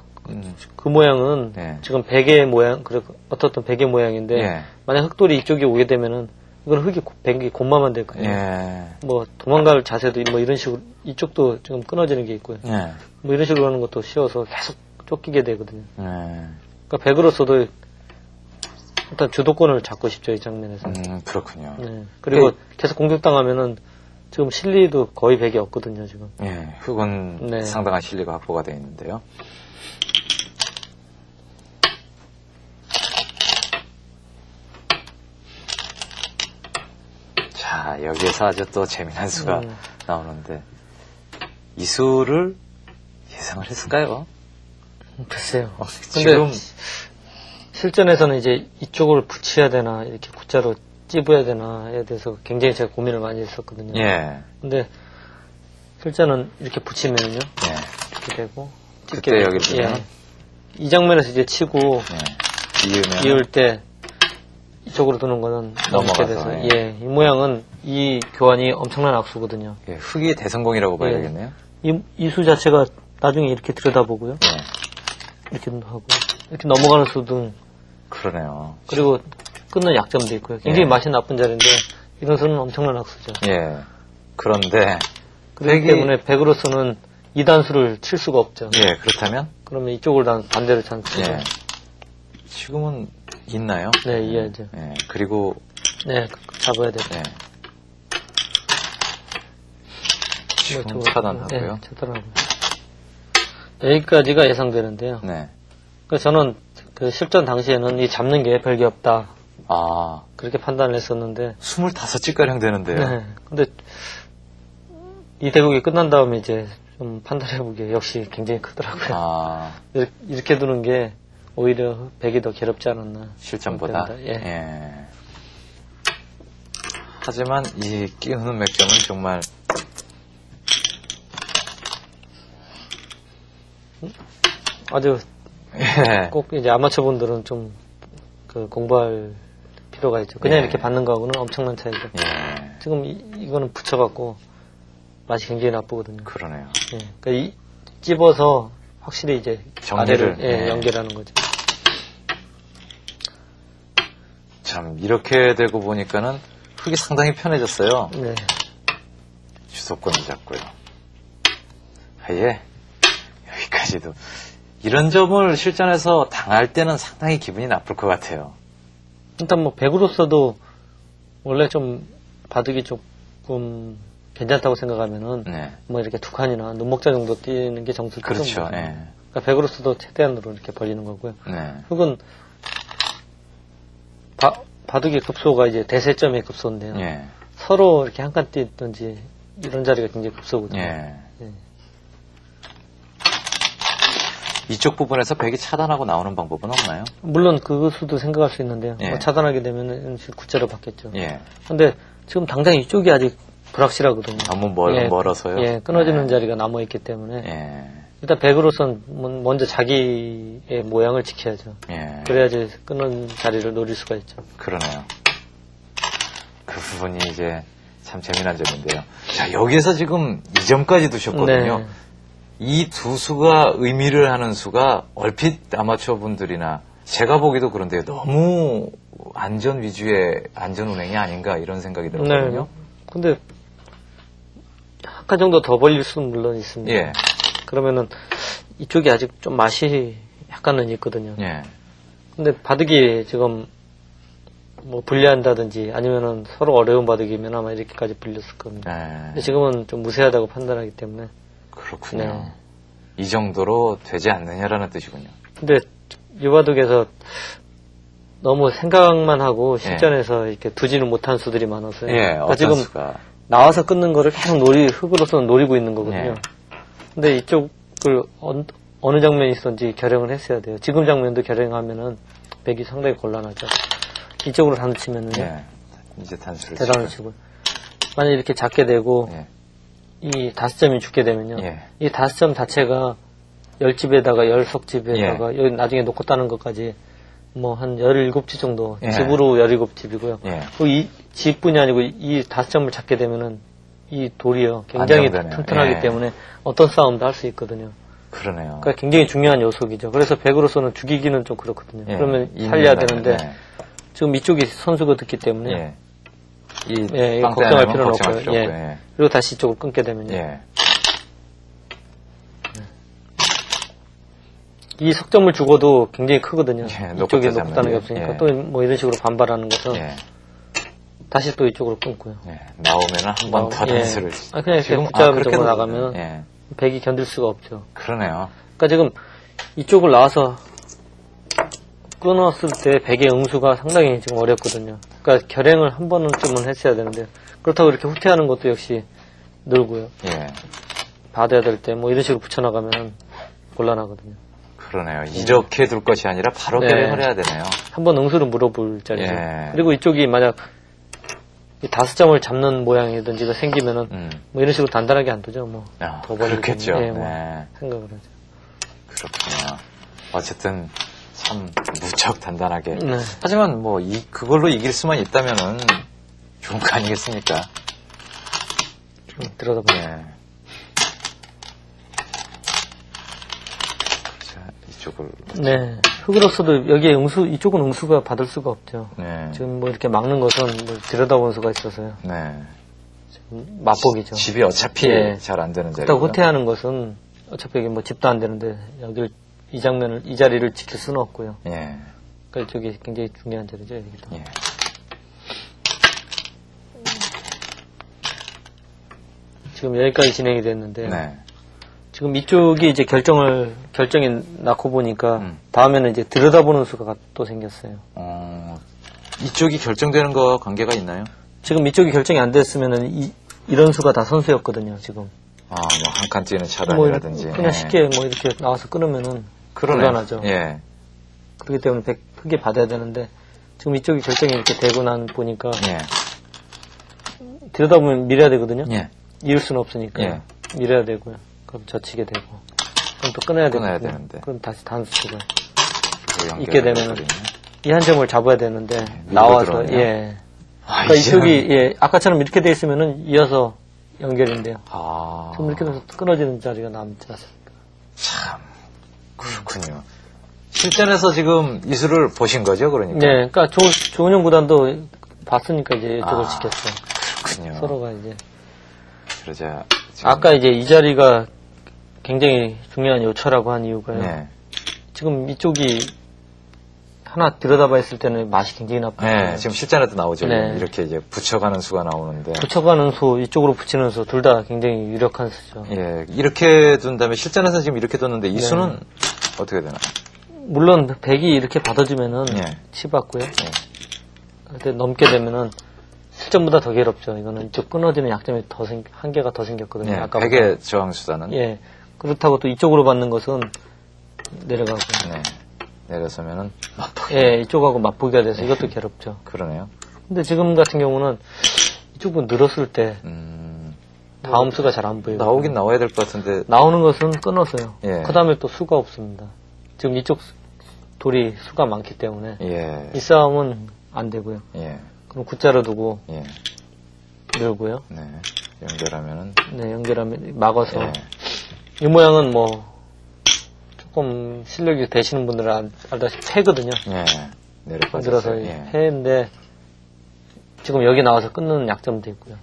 그 모양은 지금 백의 모양, 어떻든 백의 모양인데 만약 흑돌이 이쪽에 오게 되면은 이건 흙이 뱅기 곰마만 됐거든요. 예. 뭐 도망갈 자세도 뭐 이런 식으로 이쪽도 지금 끊어지는 게 있고요. 예. 뭐 이런 식으로 하는 것도 쉬워서 계속 쫓기게 되거든요. 예. 그러니까 백으로서도 일단 주도권을 잡고 싶죠, 이 장면에서. 그렇군요. 네. 그리고 계속 공격당하면은 지금 실리도 거의 백이 없거든요, 지금. 예. 흙은 네. 상당한 실리가 확보가 되어 있는데요. 자, 여기에서 아주 또 재미난 수가 나오는데, 이 수를 예상을 했을까요? 글쎄요. 지금, 실전에서는 이제 이쪽을 붙여야 되나, 이렇게 굿자로 찝어야 되나에 대해서 굉장히 제가 고민을 많이 했었거든요. 예. 근데, 실전은 이렇게 붙이면요. 예. 이렇게 되고, 그때 여기 보면, 예. 이 장면에서 이제 치고, 예. 이을 때, 이쪽으로 두는 거는 넘어가게 돼서, 예. 이 모양은 이 교환이 엄청난 악수거든요. 예. 흙이 대성공이라고 봐야 되겠네요. 이 수 자체가 나중에 이렇게 들여다보고요. 예. 이렇게 하고, 이렇게 넘어가는 수등. 그러네요. 그리고 끊는 약점도 있고요. 굉장히 맛이 나쁜 자리인데, 이런 수는 엄청난 악수죠. 예. 그런데, 그렇기 때문에 백으로서는 2단수를 칠 수가 없죠. 예, 그렇다면? 그러면 이쪽을 반대로 찬스. 예. 지금은 있나요? 네, 이해하죠. 예. 그리고, 네, 잡아야 돼요. 예. 지금 차단하고요. 네, 차단하고. 여기까지가 예상되는데요. 네. 그래서 저는 그 실전 당시에는 이 잡는 게 별게 없다. 아. 그렇게 판단을 했었는데. 25찌가량 되는데요. 네. 근데 이 대국이 끝난 다음에 이제 좀 판단해보기에 역시 굉장히 크더라고요. 아. 이렇게 두는 게 오히려 백이 더 괴롭지 않았나. 실전보다. 예. 예. 하지만 이 끼우는 맥점은 정말 아주 예. 꼭 이제 아마추어 분들은 좀 그 공부할 필요가 있죠. 그냥 예. 이렇게 받는 거하고는 엄청난 차이죠. 예. 지금 이거는 붙여갖고 맛이 굉장히 나쁘거든요. 그러네요. 예. 그러니까 찝어서 확실히 이제 정리를 아래를 예. 연결하는 거죠. 참 이렇게 되고 보니까는 흙이 상당히 편해졌어요. 네. 주도권을 잡고요. 아예 여기까지도 이런 점을 실전에서 당할 때는 상당히 기분이 나쁠 것 같아요. 일단 뭐 백으로서도 원래 좀 바둑이 조금 괜찮다고 생각하면은 네. 뭐 이렇게 두 칸이나 눈목자 정도 뛰는 게 정수죠. 그렇죠. 뭐. 예. 그러니까 백으로서도 최대한으로 이렇게 벌리는 거고요. 네. 흙은 바둑의 급소가 이제 대세점의 급소인데요. 예. 서로 이렇게 한 칸 뛰든지 이런 자리가 굉장히 급소거든요. 예. 예. 이쪽 부분에서 백이 차단하고 나오는 방법은 없나요? 물론 그 수도 생각할 수 있는데요. 예. 뭐 차단하게 되면 굿자로 받겠죠. 예. 근데 지금 당장 이쪽이 아직 불확실하거든요. 너무 예. 멀어서요. 예, 끊어지는 예. 자리가 남아있기 때문에 예. 일단 백으로선 먼저 자기의 모양을 지켜야죠. 예. 그래야지 끊는 자리를 노릴 수가 있죠. 그러네요. 그 부분이 이제 참 재미난 점인데요. 자, 여기에서 지금 2점까지 두셨거든요. 네. 이 두 수가 의미를 하는 수가 얼핏 아마추어 분들이나 제가 보기도 그런데요. 너무 안전 위주의 안전 운행이 아닌가 이런 생각이 들었거든요. 네. 근데 한 칸 정도 더 벌릴 수는 물론 있습니다. 예. 그러면은 이쪽이 아직 좀 맛이 약간은 있거든요. 예. 근데 바둑이 지금 뭐 불리한다든지 아니면은 서로 어려운 바둑이면 아마 이렇게까지 불렸을 겁니다. 예. 근데 지금은 좀 무세하다고 판단하기 때문에. 그렇군요. 네. 이 정도로 되지 않느냐라는 뜻이군요. 근데 이 바둑에서 너무 생각만 하고 실전에서 이렇게 두지는 못한 수들이 많아서요. 예, 그러니까 어떤 지금 수가. 나와서 끊는 거를 계속 흙으로서는 노리고 있는 거거든요. 예. 근데 이쪽을 어느 장면이 있었는지 결정을 했어야 돼요. 지금 장면도 결정하면은 백이 상당히 곤란하죠. 이쪽으로 단수 치면은요. 예. 이제 단수를 대단을 치고. 만약 이렇게 잡게 되고 예. 이 5점이 죽게 되면요. 예. 이 5점 자체가 10집에다가 10석집에다가 여기 나중에 놓고 따는 것까지 뭐 한 17집 정도. 예. 집으로 17집이고요. 예. 그리고 이 집뿐이 아니고 이 5점을 잡게 되면은 이 돌이요. 굉장히 안정되네요. 튼튼하기 예. 때문에 어떤 싸움도 할 수 있거든요. 그러네요. 그러니까 굉장히 중요한 요소이죠. 그래서 백으로서는 죽이기는 좀 그렇거든요. 예. 그러면 살려야 인간은, 되는데 예. 지금 이쪽이 선수가 듣기 때문에 예. 예, 걱정할 필요는 없고요. 예. 그리고 다시 이쪽을 끊게 되면요. 예. 이 석점을 죽어도 굉장히 크거든요. 예, 이쪽에 높다는 게 없으니까. 또 뭐 이런 식으로 반발하는 것은 다시 또 이쪽으로 끊고요. 나오면은 한 번 더 단수를. 그냥 이렇게 붙잡으로 나가면 백이 견딜 수가 없죠. 그러네요. 그러니까 지금 이쪽을 나와서 끊었을 때 백의 응수가 상당히 지금 어렵거든요. 그러니까 결행을 한 번쯤은 했어야 되는데 그렇다고 이렇게 후퇴하는 것도 역시 늘고요. 받아야 될 때 뭐 이런 식으로 붙여나가면 곤란하거든요. 그러네요. 이렇게 둘 것이 아니라 바로 결행을 해야 되네요. 한번 응수를 물어볼 자리죠. 그리고 이쪽이 만약 5점을 잡는 모양이든지가 생기면은 뭐 이런 식으로 단단하게 안 두죠. 뭐 더 그렇겠죠. 뭐 생각을 하죠. 그렇군요. 어쨌든 참 무척 단단하게. 하지만 뭐 그걸로 이길 수만 있다면은 좋은 거 아니겠습니까? 들여다보면. 자, 이쪽을. 흙으로서도 여기에 이쪽은 응수가 받을 수가 없죠. 지금 뭐 이렇게 막는 것은 뭐 들여다보는 수가 있어서요. 지금 맛보기죠. 집이 어차피 잘 안 되는 자리고. 그렇다고 후퇴하는 것은 어차피 뭐 집도 안 되는데 여기를 이 자리를 지킬 수는 없고요. 그러니까 이쪽이 굉장히 중요한 자리죠, 여기도. 지금 여기까지 진행이 됐는데, 지금 이쪽이 이제 결정이 낳고 보니까, 다음에는 이제 들여다보는 수가 또 생겼어요. 이쪽이 결정되는 거와 관계가 있나요? 지금 이쪽이 결정이 안 됐으면은, 이런 수가 다 선수였거든요, 지금. 뭐 한 칸 뛰는 차단이라든지. 그냥 쉽게 뭐 이렇게 나와서 끊으면은, 곤란하죠. 그렇기 때문에 크게 받아야 되는데, 지금 이쪽이 결정이 이렇게 되고 보니까, 들여다보면 밀어야 되거든요. 이을 수는 없으니까. 밀어야 되고요. 그럼 젖히게 되고. 그럼 또 끊어야 되는데. 그럼 다시 단수가 있게 되면은, 이 한 점을 잡아야 되는데, 나와서, 그러니까 이쪽이, 아까처럼 이렇게 돼 있으면은 이어서 연결인데요. 지금 이렇게 돼서 끊어지는 자리가 남지 않습니까? 참, 그렇군요. 실전에서 지금 이수를 보신 거죠, 그러니까? 그러니까 조은영 구단도 봤으니까 이제 이쪽을 지켰어요. 그렇군요. 서로가 이제. 그러자. 아까 이제 이 자리가 굉장히 중요한 요처라고 한 이유가요. 지금 이쪽이 하나 들여다봐 있을 때는 맛이 굉장히 나쁘죠. 지금 실전에도 나오죠. 이렇게 이제 붙여가는 수가 나오는데. 붙여가는 수, 이쪽으로 붙이는 수, 둘 다 굉장히 유력한 수죠. 이렇게 둔 다음에 실전에서 지금 이렇게 뒀는데 이 수는 어떻게 되나? 물론 백이 이렇게 받아주면은 치받고요. 근데 넘게 되면은 실전보다 더 괴롭죠. 이거는 이쪽 끊어지는 약점이 한계가 더 생겼거든요. 아까 백의 저항수단은. 그렇다고 또 이쪽으로 받는 것은 내려가고. 내려서면은 이쪽하고 맞보기가 돼서 이것도 괴롭죠. 그러네요. 근데 지금 같은 경우는 이쪽은 늘었을 때 다음 수가 잘 안 보여요. 나오긴 나와야 될 것 같은데 나오는 것은 끊어서요. 그 다음에 또 수가 없습니다. 지금 이쪽 돌이 수가 많기 때문에 이 싸움은 안 되고요. 그럼 굿자로 두고 늘고요. 연결하면은 연결하면 막아서 이 모양은 뭐 조금 실력이 되시는 분들은 알다시피 패거든요. 내려서 패인데 지금 여기 나와서 끊는 약점도 있고요.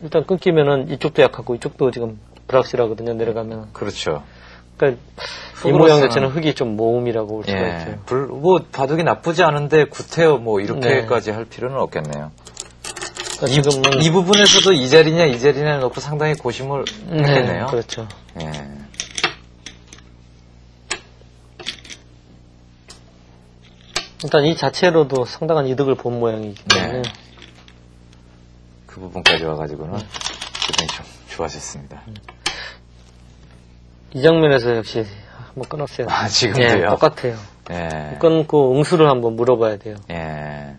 일단 끊기면은 이쪽도 약하고 이쪽도 지금 불확실하거든요. 내려가면. 그렇죠. 그러니까 이 모양 자체는 흙이 좀 모음이라고 볼 수가 있죠. 뭐 바둑이 나쁘지 않은데 구태여 뭐 이렇게까지 할 필요는 없겠네요. 그러니까 지금은 이 부분에서도 이 자리냐 놓고 상당히 고심을 했겠네요. 그렇죠. 일단 이 자체로도 상당한 이득을 본 모양이기 때문에 그 부분까지 와가지고는 기분이 좀 좋아졌습니다. 이 장면에서 역시 한번 끊었어요. 지금도요? 똑같아요. 끊고 응수를 한번 물어봐야 돼요.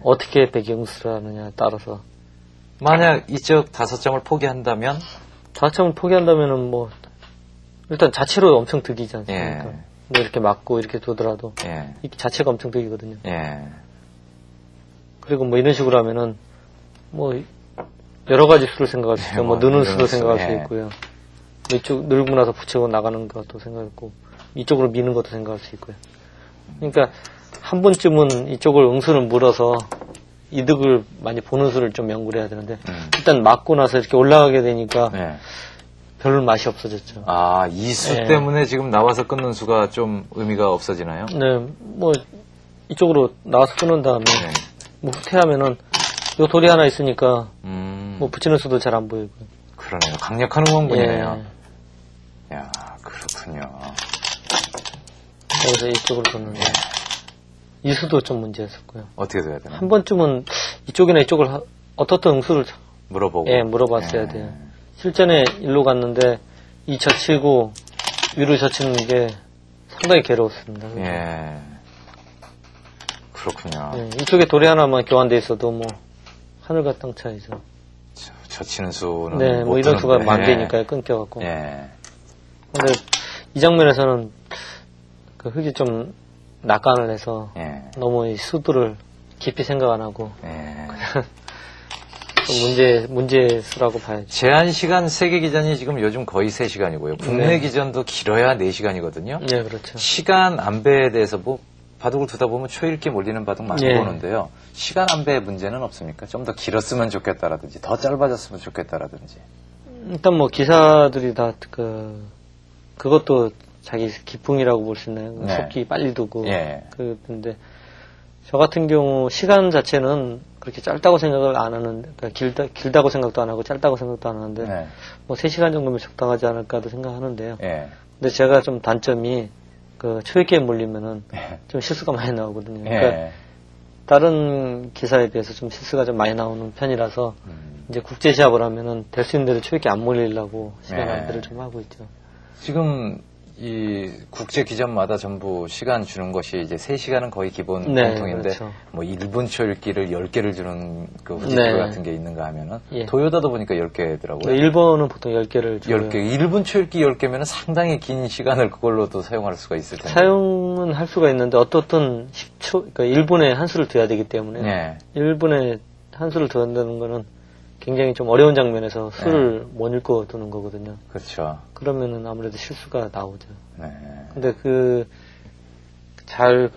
어떻게 백이 응수를 하느냐에 따라서. 만약 이쪽 5점을 포기한다면? 5점을 포기한다면은 뭐 일단 자체로 엄청 득이지 않습니까? 뭐 이렇게 맞고 이렇게 두더라도 이 자체가 엄청 득이거든요. 그리고 뭐 이런 식으로 하면은 뭐 여러 가지 수를 생각할 수 있고 뭐 느는 수도 생각할 수 있고요. 이쪽 늘고 나서 붙이고 나가는 것도 생각했고 이쪽으로 미는 것도 생각할 수 있고요. 그러니까 한 번쯤은 이쪽을 응수를 물어서 이득을 많이 보는 수를 좀 연구를 해야 되는데 일단 맞고 나서 이렇게 올라가게 되니까 네. 별 맛이 없어졌죠. 아, 이 수 네. 때문에 지금 나와서 끊는 수가 좀 의미가 없어지나요? 네, 뭐 이쪽으로 나와서 끊은 다음에 네. 뭐 후퇴하면은 요 돌이 하나 있으니까 뭐 붙이는 수도 잘 안 보이고. 그러네요. 강력한 응원군이네요. 예. 야, 그렇군요. 그래서 이쪽으로 뒀는데 이 수도 좀 문제였었고요. 어떻게 돼야 되나? 한 번쯤은 이쪽이나 이쪽을 어떻든 응수를 물어보고. 예, 물어봤어야 돼요. 실전에 일로 갔는데 이 젖히고 위로 젖히는 게 상당히 괴로웠습니다. 예. 그렇군요. 예, 이쪽에 돌이 하나만 교환돼 있어도 뭐 하늘과 땅 차이죠. 젖히는 수는 네, 뭐 이런 수가 안 되니까요. 끊겨갖고. 예. 근데 이 장면에서는 그 흙이 좀 낙관을 해서 예. 너무 이 수도를 깊이 생각 안 하고 예. 좀 문제수라고 봐야죠. 제한 시간 세계 기전이 지금 요즘 거의 3시간이고요. 국내 네. 기전도 길어야 4시간이거든요. 네, 그렇죠. 시간 안배에 대해서 뭐 바둑을 두다 보면 초읽기 몰리는 바둑 많이 예. 보는데요. 시간 안배의 문제는 없습니까? 좀 더 길었으면 좋겠다라든지 더 짧아졌으면 좋겠다라든지. 일단 뭐 기사들이 다 그것도 자기 기풍이라고 볼 수 있나요? 네. 속기 빨리 두고. 예. 근데 저 같은 경우 시간 자체는 그렇게 짧다고 생각을 안 하는데, 그러니까 길다고 생각도 안 하고 짧다고 생각도 안 하는데, 네. 뭐 3시간 정도면 적당하지 않을까도 생각하는데요. 예. 근데 제가 좀 단점이 초읽기에 몰리면은 예. 좀 실수가 많이 나오거든요. 예. 그러니까 다른 기사에 비해서 좀 실수가 좀 많이 나오는 편이라서 이제 국제 시합을 하면은 될 수 있는 대로 초읽기 안 몰리려고 시간 네. 안배를 좀 하고 있죠. 지금 이 국제 기전마다 전부 시간 주는 것이 이제 3시간은 거의 기본 네, 공통인데 그렇죠. 뭐 1분 초읽기를 10개를 주는 그 후지프 네. 같은 게 있는가 하면은 예. 도요타도 보니까 10개더라고요. 일본은 보통 10개를 주고요. 10개. 1분 초읽기 10개면은 상당히 긴 시간을 그걸로도 사용할 수가 있을 텐데. 사용은 할 수가 있는데 어떻든 10초, 그러니까 1분에 한 수를 둬야 되기 때문에 네. 1분에 한 수를 둔다는 거는 굉장히 좀 어려운 장면에서 수를 못 읽고 두는 거거든요. 그렇죠. 그러면은 아무래도 실수가 나오죠. 네. 근데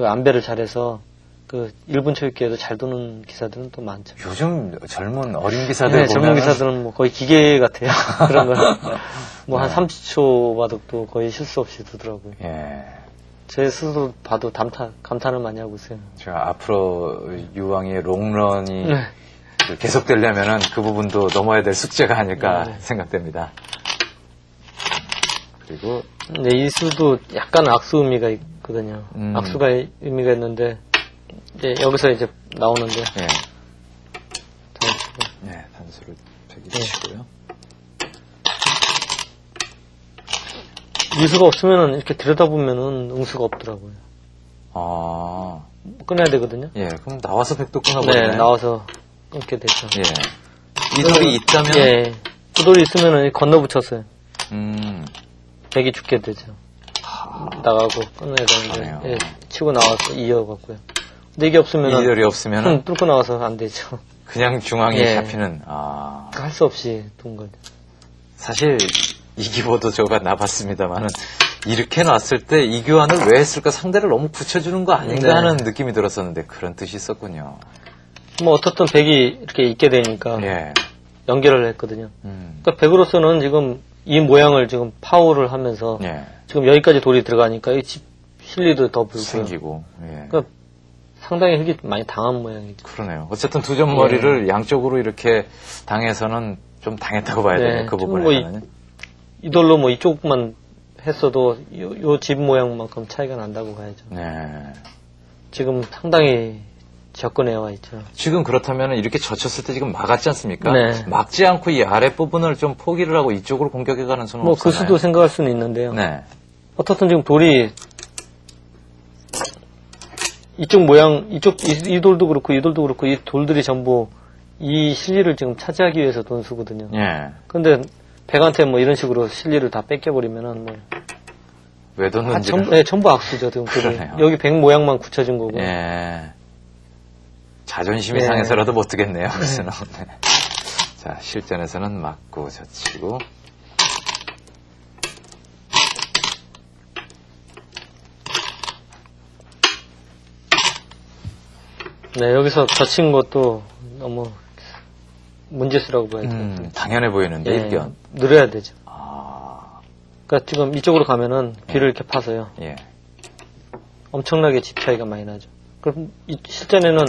안배를 잘해서 1분 초읽기에도 잘 두는 기사들은 또 많죠. 요즘 젊은 어린 기사들 네, 보면 젊은 기사들은 뭐 거의 기계 같아요. 그런 거. 뭐 한 30초 바둑도 거의 실수 없이 두더라고요. 예. 제 스스로 봐도 감탄을 많이 하고 있어요. 제가 앞으로 유왕의 롱런이 네. 계속되려면은 그 부분도 넘어야 될 숙제가 아닐까 네. 생각됩니다. 그리고 네, 이 수도 약간 악수 의미가 있거든요. 악수가 의미가 있는데 이제 여기서 이제 나오는데 예. 네, 단수를 배기시고요. 이 수가 없으면은 이렇게 들여다보면은 응수가 없더라고요. 아, 끊어야 되거든요. 예, 그럼 나와서 백도 끊어버리네. 네, 나와서 끊게 되죠. 예. 이 돌이 있다면, 예, 그 돌이 있으면은 건너 붙였어요. 백이 죽게 되죠. 나가고 끊어야 되는데 그러네요. 예, 치고 나와서 이어갔고요. 근데 이게 없으면은 이 돌이 없으면은 뚫고 나와서 안 되죠. 그냥 중앙에 예. 잡히는, 할 수 없이 둔 거죠. 사실 이기보도 저가 나봤습니다만은 이렇게 놨을 때 이 교환을 왜 했을까 상대를 너무 붙여주는 거 아닌가 네. 하는 느낌이 들었었는데 그런 뜻이 있었군요. 뭐 어떻든 백이 이렇게 있게 되니까 예. 연결을 했거든요. 그러니까 백으로서는 지금 이 모양을 지금 파워를 하면서 예. 지금 여기까지 돌이 들어가니까 이 실리도 더 불고 생기고. 예. 그러니까 상당히 흙이 많이 당한 모양이죠. 그러네요. 어쨌든 두 점머리를 양쪽으로 이렇게 당해서는 좀 당했다고 봐야 되네요. 그 부분에서는. 이 돌로 뭐 이쪽만 했어도 요 집 모양만큼 차이가 난다고 봐야죠. 네. 지금 상당히 접근해 와 있죠. 지금 그렇다면 이렇게 젖혔을 때 지금 막았지 않습니까? 네. 막지 않고 이 아랫부분을 좀 포기를 하고 이쪽으로 공격해가는 수는 뭐 그 없잖아요. 수도 생각할 수는 있는데요. 네. 어떻든 지금 돌이 이쪽 모양, 이 돌도 그렇고 이 돌도 그렇고 이 돌들이 전부 이 실리를 지금 차지하기 위해서 돈 수거든요. 예. 근데 백한테 뭐 이런 식으로 실리를 다 뺏겨버리면은 뭐. 왜 뒀는지. 전부 악수죠, 지금. 그러네요. 여기 백 모양만 굳혀진 거고. 예. 자존심이 예. 상해서라도 못 뜨겠네요. 그래서는. 네. 자, 실전에서는 맞고 젖히고. 네, 여기서 젖힌 것도 너무 문제수라고 봐야죠. 당연해 보이는데, 예, 일견. 늘어야 되죠. 그러니까 지금 이쪽으로 가면은 귀를 이렇게 파서요. 예. 엄청나게 집 차이가 많이 나죠. 그럼 실전에는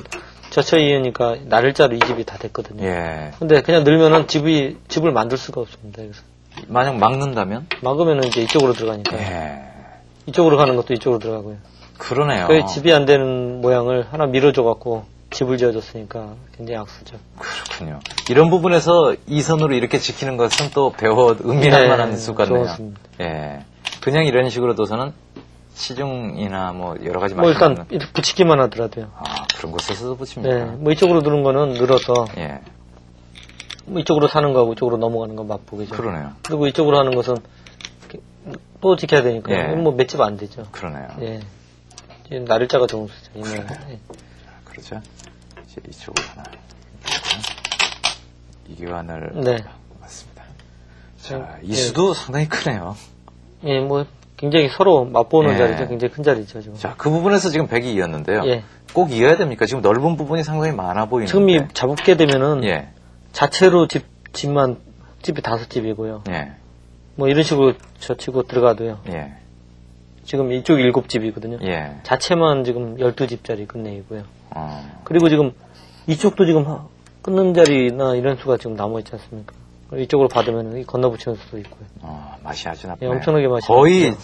젖혀 이으니까 나를자로 이 집이 다 됐거든요. 예. 근데 그냥 늘면은 집을 만들 수가 없습니다. 그래서 만약 막는다면? 막으면은 이제 이쪽으로 들어가니까. 예. 이쪽으로 가는 것도 이쪽으로 들어가고요. 그러네요. 거의 집이 안 되는 모양을 하나 밀어줘갖고 집을 지어줬으니까 굉장히 악수죠. 그렇군요. 이런 부분에서 이 선으로 이렇게 지키는 것은 또 배워 의미할 네, 만한 수 같네요. 좋습니다. 예. 그냥 이런 식으로 둬서는 시중이나 뭐 여러 가지 뭐 일단 없는... 붙이기만 하더라도요. 그런 곳에서도 붙입니다. 네, 뭐 이쪽으로 두는 거는 늘어서 예. 뭐 이쪽으로 사는 거하고 이쪽으로 넘어가는 건 맛보기죠. 그러네요. 그리고 이쪽으로 하는 것은 또 지켜야 되니까 예. 뭐 맷집 안 되죠. 그러네요. 예. 지금 나를자가 좋은 수죠. 예. 그렇죠. 이제 이쪽으로 하나. 이교환을 네. 맞습니다. 자, 이 수도 상당히 크네요. 예, 뭐 굉장히 서로 맛보는 예. 자리죠. 굉장히 큰 자리죠, 지금. 자, 그 부분에서 지금 100이 이었는데요. 예. 꼭 이어야 됩니까? 지금 넓은 부분이 상당히 많아 보이는데. 지금 이 잡게 되면은 예. 자체로 집이 5집이고요. 예. 뭐 이런 식으로 젖히고 들어가도요. 예. 지금 이쪽 7집이거든요. 예. 자체만 지금 12집짜리 끝내이고요. 그리고 지금 이쪽도 지금 끊는 자리나 이런 수가 지금 남아있지 않습니까? 이쪽으로 받으면 건너붙이는 수도 있고요. 맛이 아주 나쁘네요. 예, 엄청나게 맛이 거의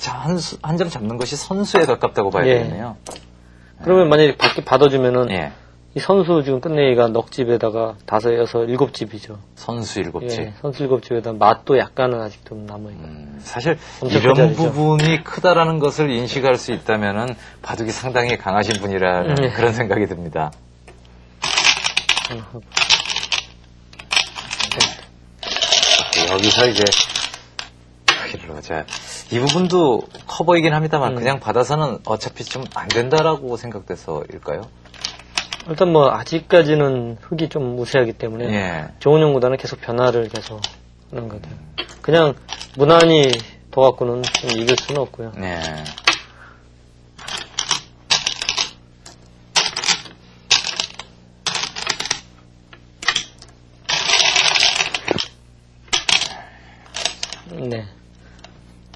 한 점 잡는 것이 선수에 가깝다고 봐야 예. 되겠네요. 그러면 만약에 받아주면은 예. 이 선수 지금 끝내기가 넉집에다가 5, 6, 7집이죠. 선수 7집. 예, 선수 7집에다 맛도 약간은 아직 좀 남아있고. 사실 엄청 이런 큰 자리죠. 부분이 크다라는 것을 인식할 수 있다면은 바둑이 상당히 강하신 분이라는 그런 생각이 듭니다. 여기서 이제 이 부분도 커 보이긴 합니다만 그냥 받아서는 어차피 좀 안 된다라고 생각돼서일까요? 일단 뭐 아직까지는 흙이 좀 우세하기 때문에 예. 조은영보다는 계속 변화를 계속 하는 것 같아요. 그냥 무난히 둬갖고는 좀 이길 수는 없고요. 예. 네.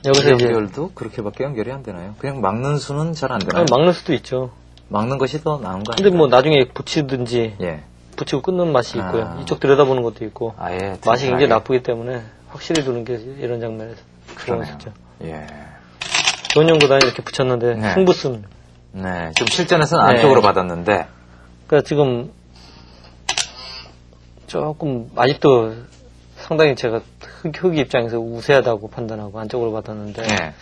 여기서 이제 연결도 그렇게밖에 연결이 안 되나요? 그냥 막는 수는 잘 안 되나요? 막는 수도 있죠. 막는 것이 더 나은 거 근데 아닌가요? 뭐 나중에 붙이든지 예. 붙이고 끊는 맛이 있고요. 이쪽 들여다보는 것도 있고 아예 맛이 굉장히 나쁘기 때문에 확실히 두는 게 이런 장면에서 좋은 그러네요. 수죠. 예. 조은영보다는 이렇게 붙였는데 네. 승부승. 네. 좀 실전에서는 네. 안쪽으로 받았는데 그러니까 지금 조금 아직도 상당히 제가 흑 입장에서 우세하다고 판단하고 안쪽으로 받았는데 예.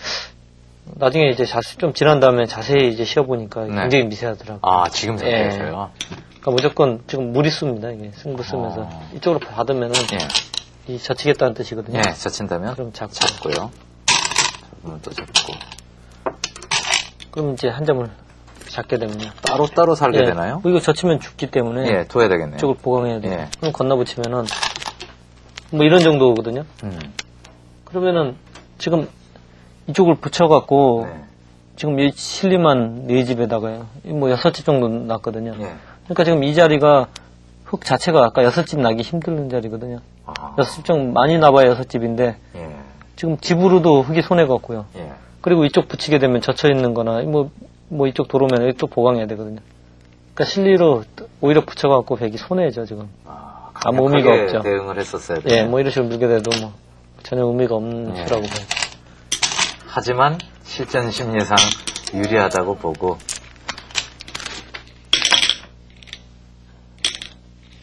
나중에 이제 좀 지난 다음에 자세히 이제 쉬어보니까 네. 굉장히 미세하더라고요. 아, 지금 상태에서요? 그러니까 무조건 지금 무리수입니다. 이게 승부 쓰면서 이쪽으로 받으면은 예. 이 젖히겠다는 뜻이거든요. 예, 젖힌다면 그럼 잡고요. 잡으면 또 잡고. 그럼 이제 한 점을 잡게 되면요. 따로따로 살게 예. 되나요? 이거 젖히면 죽기 때문에 예, 둬야 되겠네요. 이쪽을 보강해야 돼요. 예. 그럼 건너붙이면은 뭐 이런 정도거든요. 그러면은 지금 이쪽을 붙여갖고 네. 지금 이 실림한 4집에다가요. 뭐 6집 정도 났거든요. 예. 그러니까 지금 이 자리가 흙 자체가 아까 6집 나기 힘든 자리거든요. 6집 정도 많이 나봐야 6집인데 예. 지금 집으로도 흙이 손해갔고요. 예. 그리고 이쪽 붙이게 되면 젖혀있는 거나 뭐 이쪽 도로면 이쪽 보강해야 되거든요. 그러니까 실리로 오히려 붙여갖고 백이 손해죠 지금. 아무 의미가 없죠. 대응을 했었어야 돼요. 예, 뭐 이런 식으로 밀게 돼도 뭐 전혀 의미가 없는 수라고 봐요. 하지만 실전 심리상 유리하다고 보고.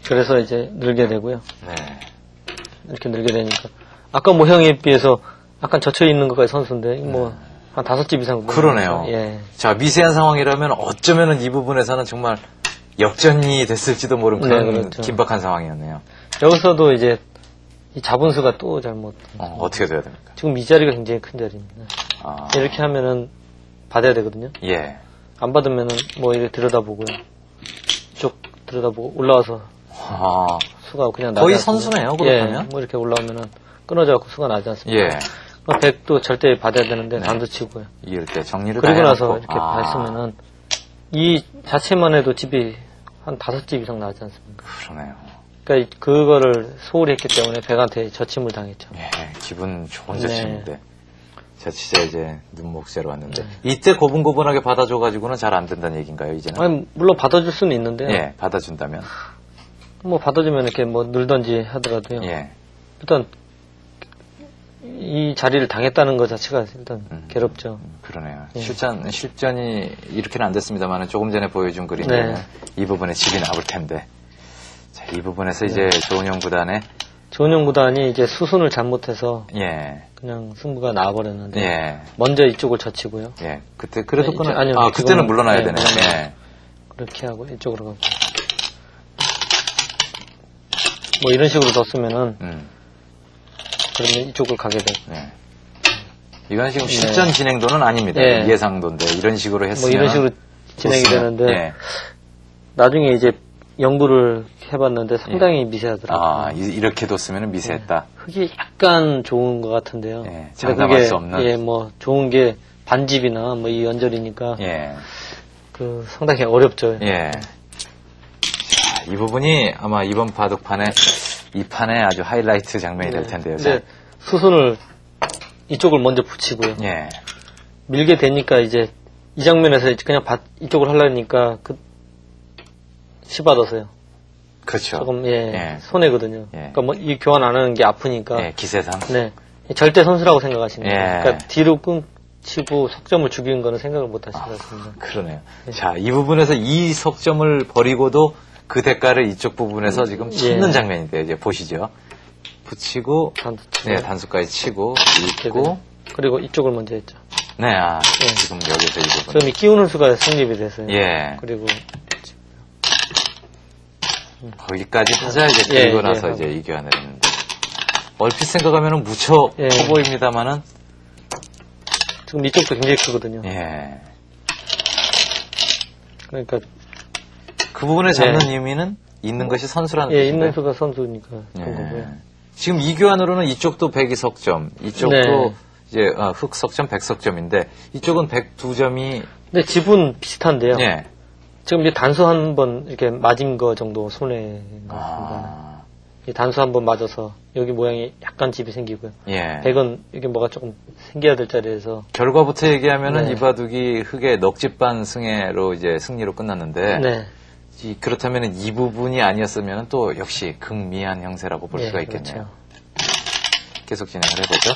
그래서 이제 늘게 되고요. 네. 이렇게 늘게 되니까 아까 모형에 비해서 약간 젖혀 있는 것까지 선수인데 뭐 한 5집 이상 그러네요. 예. 자, 미세한 상황이라면 어쩌면은 이 부분에서는 정말 역전이 됐을지도 모르는 그런 그렇죠. 긴박한 상황이었네요. 여기서도 이제 이 자본수가 또 잘못. 어떻게 돼야 됩니까? 지금 이 자리가 굉장히 큰 자리입니다. 이렇게 하면은 받아야 되거든요. 예. 안 받으면은 뭐 이렇게 들여다보고요. 쭉 들여다보고 올라와서 수가 그냥 나지 거의 않습니다. 선수네요. 그렇다면. 예, 뭐 이렇게 올라오면은 끊어져갖고 수가 나지 않습니다. 예. 백도 절대 받아야 되는데 단도 치고요. 이럴 때 정리를 그리고 다 나서 해놓고. 이렇게 봤으면은 이 자체만 해도 집이 한 5집 이상 나왔지 않습니까? 그러네요. 그러니까 그거를 소홀히 했기 때문에 백한테 저침을 당했죠. 예, 기분 좋은 저침인데. 자, 진짜 이제 눈목새로 왔는데. 이때 고분고분하게 받아줘가지고는 잘 안 된다는 얘기인가요, 이제는? 아니, 물론 받아줄 수는 있는데. 예, 받아준다면. 뭐 받아주면 이렇게 뭐 늘던지 하더라도요. 예. 일단, 이 자리를 당했다는 것 자체가 일단 괴롭죠. 그러네요. 실전이 이렇게는 안 됐습니다만 조금 전에 보여준 그림에 이 부분에 집이 나올 텐데. 자, 이 부분에서 이제 조은영 구단의 조은영 구단이 이제 수순을 잘못해서 예. 그냥 승부가 나와버렸는데 예. 먼저 이쪽을 젖히고요. 예. 그때 그래도 아니요. 그때는 물러나야 되네요. 예. 그렇게 하고 이쪽으로 가고. 뭐 이런 식으로 뒀으면은 그러면 이쪽을 가게 되고. 예. 이건 지금 실전 진행도는 아닙니다. 예상도인데 이런 식으로 했으면 뭐 이런 식으로 진행이 되는데 나중에 이제 연구를 해봤는데 상당히 미세하더라고요. 이렇게 뒀으면 미세했다. 흙이 약간 좋은 것 같은데요. 장담할 수 없는. 뭐 좋은 게 반집이나 뭐 이 연절이니까 그 상당히 어렵죠. 예. 자, 이 부분이 아마 이번 바둑판에 이 판에 아주 하이라이트 장면이 될 텐데요. 근데 수순을 이쪽을 먼저 붙이고요. 밀게 되니까 이제 이 장면에서 그냥 이쪽을 하려니까 시받아서요. 그렇죠. 조금 손해거든요. 그러니까 뭐 이 교환 안 하는 게 아프니까. 기세상. 절대 선수라고 생각하시는 거예요. 그러니까 뒤로 끊치고 석점을 죽이는 거는 생각을 못 하신 것 같습니다. 그러네요. 자, 이 부분에서 이 석점을 버리고도 그 대가를 이쪽 부분에서 지금 찾는 장면인데 이제 보시죠. 붙이고 단수까지 치고 있고 그리고 이쪽을 먼저 했죠. 지금 여기서 이 부분. 지금 이 끼우는 수가 성립이 됐어요. 그리고 거기까지 하자 이제 그리고 나서 이제 이 교환을 했는데 얼핏 생각하면은 무척 커 보입니다만은 지금 이쪽도 굉장히 크거든요. 그러니까 그 부분을 잡는 의미는 있는 것이 선수라는 뜻인가요? 있는 수가 선수니까 그런 거고요. 지금 이 교환으로는 이쪽도 102석점, 이쪽도 이제 흑석점, 100석점인데 이쪽은 102점이. 근데 집은 비슷한데요. 지금 이제 단수 한 번 이렇게 맞은 거 정도 손해인 것 같습니다. 단수 한 번 맞아서 여기 모양이 약간 집이 생기고요. 100은 이게 뭐가 조금 생겨야 될 자리에서. 결과부터 얘기하면은 이 바둑이 흑의 넉집반 승리로 이제 승리로 끝났는데. 그렇다면 이 부분이 아니었으면 또 역시 극미한 형세라고 볼 수가 있겠네요. 그렇죠. 계속 진행을 해보죠.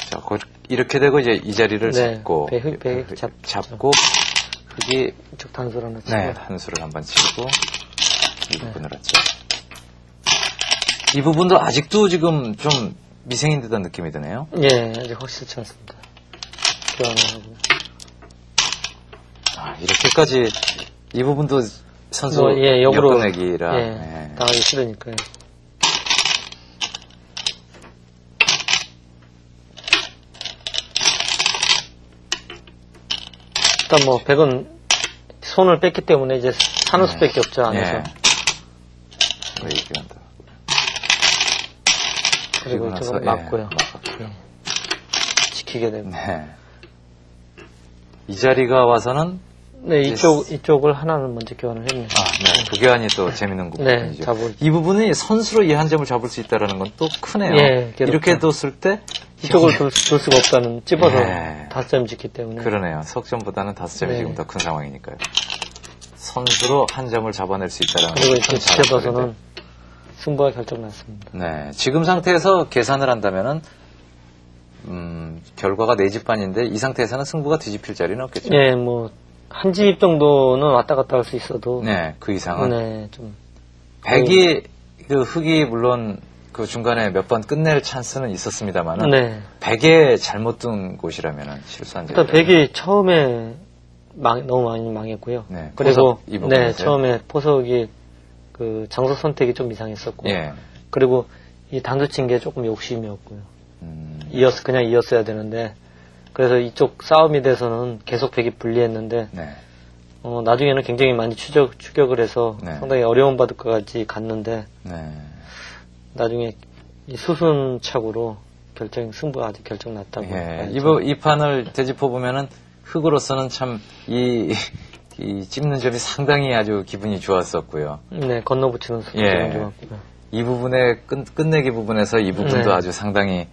자, 이렇게 되고 이제 이 자리를 잡고 잡고 흑이 이쪽 단수를 하나 치고 단수를 한번 치고 이 부분을 했죠. 이 부분도 아직도 지금 좀 미생인 듯한 느낌이 드네요. 아직 확실치 않습니다. 교환을 하고. 이렇게까지 이 부분도 선수 역꺼내기라 당하기 싫으니까요. 일단 뭐 100은 손을 뺐기 때문에 이제 사는 수밖에 없죠 안에서. 그리고 이쪽은 맞고요. 지키게 되고. 이 자리가 와서는 이쪽을 하나는 먼저 교환을 했네요. 그 교환이 또 재밌는 부분이죠. 이 부분이 선수로 이 한 점을 잡을 수 있다는 건 또 크네요. 이렇게 뒀을 때 이쪽을 둘 수가 없다는 찝어서 5점 짓기 때문에. 그러네요. 석점보다는 5점이 지금 더 큰 상황이니까요. 선수로 한 점을 잡아낼 수 있다는 그리고 이렇게 지켜봐서는 승부가 결정났습니다. 지금 상태에서 계산을 한다면은 결과가 4집반인데 이 상태에서는 승부가 뒤집힐 자리는 없겠죠. 뭐 한 집 정도는 왔다 갔다 할 수 있어도. 그 이상은. 좀. 100이, 흑이 물론 그 중간에 몇 번 끝낼 찬스는 있었습니다만은. 100에 잘못 둔 곳이라면은 실수한 일단 100이 처음에 너무 많이 망했고요. 그리고, 처음에 포석이 그 장소 선택이 좀 이상했었고. 그리고 이 단수 친 게 조금 욕심이었고요. 그냥 이었어야 되는데. 그래서 이쪽 싸움이 돼서는 계속 100이 불리했는데 나중에는 굉장히 많이 추격을 해서 상당히 어려운 바둑까지 갔는데 나중에 이 수순착오로 승부가 아직 결정났다고. 이 판을 되짚어 보면은 흑으로서는 참 이 찝는 점이 상당히 아주 기분이 좋았었고요. 네, 건너붙이는 소리가 예. 좋았고요. 이 부분의 끝내기 부분에서 이 부분도 네. 아주 상당히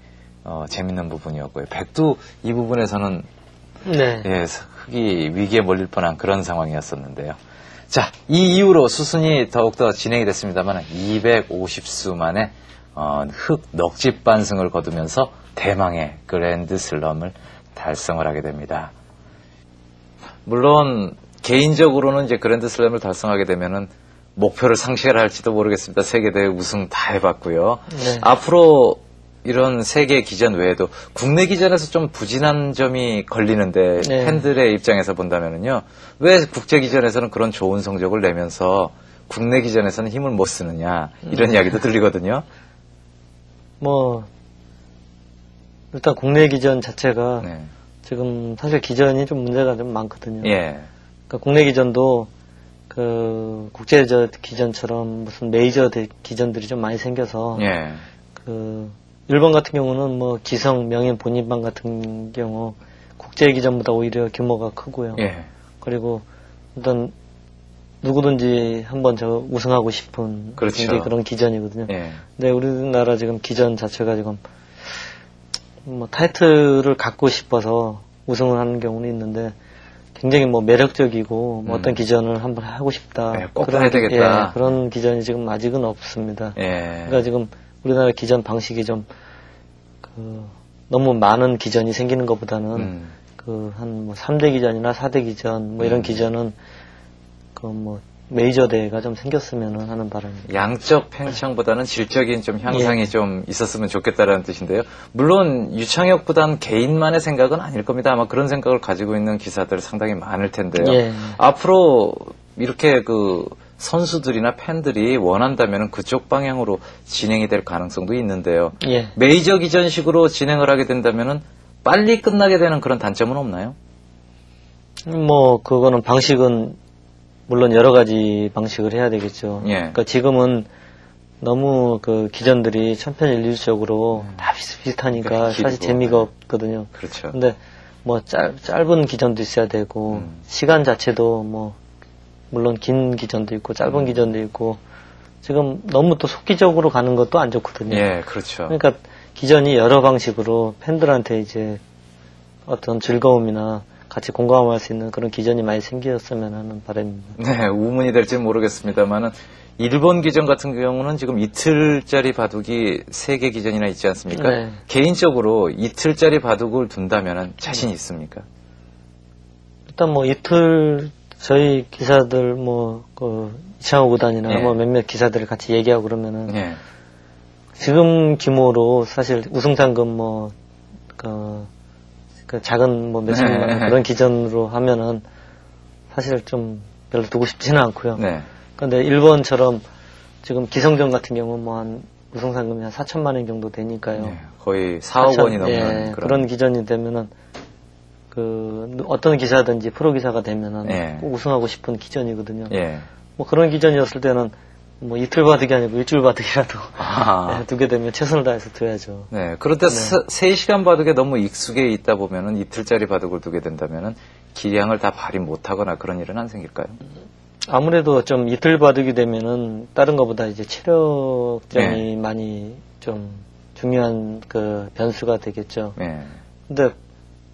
재밌는 부분이었고요. 백도 이 부분에서는 네. 예, 흙이 위기에 몰릴 뻔한 그런 상황이었었는데요. 자, 이 이후로 수순이 더욱더 진행이 됐습니다만 250수 만에 흙 넉집 반승을 거두면서 대망의 그랜드 슬럼을 달성을 하게 됩니다. 물론 개인적으로는 이제 그랜드 슬럼을 달성하게 되면은 목표를 상실을 할지도 모르겠습니다. 세계대회 우승 다 해봤고요. 네. 앞으로 이런 세계 기전 외에도 국내 기전에서 좀 부진한 점이 걸리는데 네. 팬들의 입장에서 본다면은요. 왜 국제 기전에서는 그런 좋은 성적을 내면서 국내 기전에서는 힘을 못 쓰느냐 이런 이야기도 들리거든요. 뭐 일단 국내 기전 자체가 네. 지금 사실 기전이 좀 문제가 좀 많거든요. 예. 그러니까 국내 기전도 그 국제 기전처럼 무슨 메이저 기전들이 좀 많이 생겨서 예. 그 일본 같은 경우는 뭐 기성 명인 본인반 같은 경우 국제 기전보다 오히려 규모가 크고요. 예. 그리고 어떤 누구든지 한번 저 우승하고 싶은 그렇죠. 그런 기전이거든요. 예. 근데 우리나라 지금 기전 자체가 지금 뭐 타이틀을 갖고 싶어서 우승을 하는 경우는 있는데 굉장히 뭐 매력적이고 뭐 어떤 기전을 한번 하고 싶다. 네, 꼭 해야 되겠다. 예, 그런 기전이 지금 아직은 없습니다. 예. 그러니까 지금 우리나라 기전 방식이 좀 너무 많은 기전이 생기는 것보다는 그 한 뭐 3대 기전이나 4대 기전 뭐 이런 기전은 그 뭐 메이저 대회가 좀 생겼으면 하는 바람입니다. 양적 팽창보다는 질적인 좀 향상이 예. 좀 있었으면 좋겠다라는 뜻인데요. 물론 유창혁 구단 개인만의 생각은 아닐 겁니다. 아마 그런 생각을 가지고 있는 기사들 상당히 많을 텐데요. 예. 앞으로 이렇게 그 선수들이나 팬들이 원한다면 그쪽 방향으로 진행이 될 가능성도 있는데요. 예. 메이저 기전식으로 진행을 하게 된다면은 빨리 끝나게 되는 그런 단점은 없나요? 뭐 그거는 방식은 물론 여러 가지 방식을 해야 되겠죠. 예. 그러니까 지금은 너무 그 기전들이 천편일률적으로 다 비슷비슷하니까 그러니까 사실 길고, 재미가 없거든요. 그렇죠. 근데 뭐 짧은 기전도 있어야 되고 시간 자체도 뭐 물론 긴 기전도 있고 짧은 기전도 있고 지금 너무 또 속기적으로 가는 것도 안 좋거든요. 예, 그렇죠. 그러니까 기전이 여러 방식으로 팬들한테 이제 어떤 즐거움이나 같이 공감할 수 있는 그런 기전이 많이 생겼으면 하는 바람입니다. 네, 우문이 될지는 모르겠습니다만은 일본 기전 같은 경우는 지금 이틀짜리 바둑이 3개 기전이나 있지 않습니까? 네. 개인적으로 이틀짜리 바둑을 둔다면은 자신 있습니까? 일단 뭐 이틀 저희 기사들 그 이창호 구단이나 예. 뭐 몇몇 기사들을 같이 얘기하고 그러면은 예. 지금 규모로 사실 우승 상금 그 작은 뭐 몇천만 원 그런 기전으로 하면은 사실 좀 별로 두고 싶지는 않고요. 네. 근데 일본처럼 지금 기성전 같은 경우 뭐 한 우승 상금이 한 4천만 원 정도 되니까요. 네, 거의 4억 원이 넘는 그런 기전이 되면은 그 어떤 기사든지 프로 기사가 되면은 예. 꼭 우승하고 싶은 기전이거든요. 예. 뭐 그런 기전이었을 때는 뭐 이틀 바둑이 아니고 일주일 바둑이라도 아. 두게 되면 최선을 다해서 둬야죠. 네. 그런데 3시간 바둑에 너무 익숙해 있다 보면은 이틀짜리 바둑을 두게 된다면은 기량을 다 발휘 못하거나 그런 일은 안 생길까요? 아무래도 좀 이틀 바둑이 되면은 다른 것보다 이제 체력전이 많이 좀 중요한 그 변수가 되겠죠. 네. 근데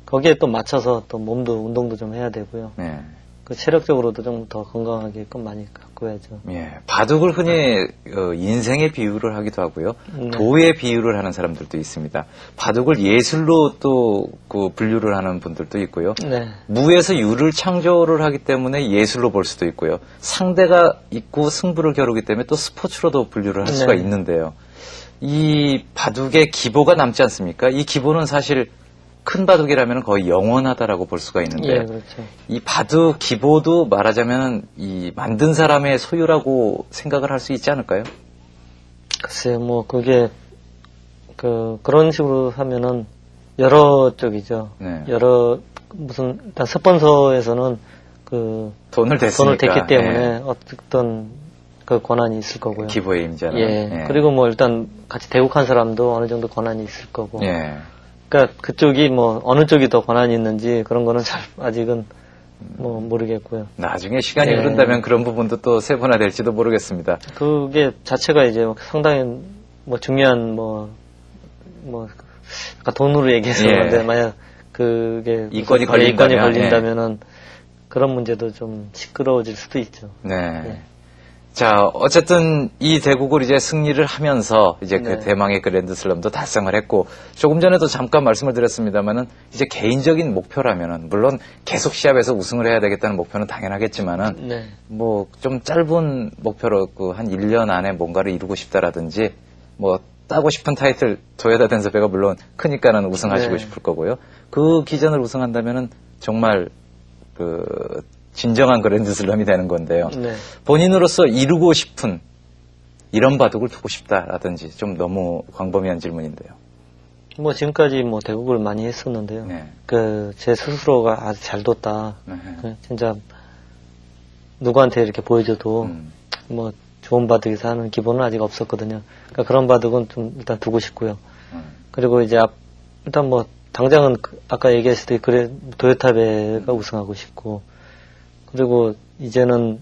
거기에 또 맞춰서 또 몸도 운동도 좀 해야 되고요. 네. 그 체력적으로도 좀 더 건강하게끔 많이 가꿔야죠. 예. 바둑을 흔히 인생의 비유를 하기도 하고요. 네. 도의 비유를 하는 사람들도 있습니다. 바둑을 예술로 또 그 분류를 하는 분들도 있고요. 네. 무에서 유를 창조를 하기 때문에 예술로 볼 수도 있고요. 상대가 있고 승부를 겨루기 때문에 또 스포츠로도 분류를 할 수가 네. 있는데요. 이 바둑의 기보가 남지 않습니까? 이 기보는 사실 큰 바둑이라면 거의 영원하다라고 볼 수가 있는데 예, 그렇죠. 이 바둑 기보도 말하자면 이 만든 사람의 소유라고 생각을 할 수 있지 않을까요? 글쎄요, 뭐 그게 그런 식으로 하면은 여러 쪽이죠. 네. 여러 무슨 일단 스폰서에서는 그 돈을 댔으니까. 돈을 댔기 때문에 어떤 그 권한이 있을 거고요. 기보의 임자는. 예. 그리고 뭐 일단 같이 대국한 사람도 어느 정도 권한이 있을 거고. 예. 그러니까 그쪽이 뭐 어느 쪽이 더 권한이 있는지 그런 거는 잘 아직은 뭐 모르겠고요. 나중에 시간이 흐른다면 그런 부분도 또 세분화될지도 모르겠습니다. 그게 자체가 이제 상당히 뭐 중요한 아까 돈으로 얘기했었는데 만약 그게 이권이 걸린다면은 그런 문제도 좀 시끄러워질 수도 있죠. 네. 자, 어쨌든 이 대국을 이제 승리를 하면서 이제 그 대망의 그랜드슬럼도 달성을 했고, 조금 전에도 잠깐 말씀을 드렸습니다만은 이제 개인적인 목표라면은 물론 계속 시합에서 우승을 해야 되겠다는 목표는 당연하겠지만은 뭐 좀 짧은 목표로 그 한 1년 안에 뭔가를 이루고 싶다라든지 뭐 따고 싶은 타이틀 토요타 댄서배가 물론 크니까는 우승하시고 싶을 거고요. 그 기전을 우승한다면은 정말 그 진정한 그랜드슬럼이 되는 건데요. 본인으로서 이루고 싶은 이런 바둑을 두고 싶다라든지 좀 너무 광범위한 질문인데요. 뭐 지금까지 뭐 대국을 많이 했었는데요. 그 제 스스로가 아주 잘 뒀다. 진짜 누구한테 이렇게 보여줘도 뭐 좋은 바둑에서 하는 기본은 아직 없었거든요. 그러니까 그런 바둑은 좀 일단 두고 싶고요. 그리고 이제 일단 뭐 당장은 아까 얘기했을 때 그래 토요타배가 우승하고 싶고, 그리고 이제는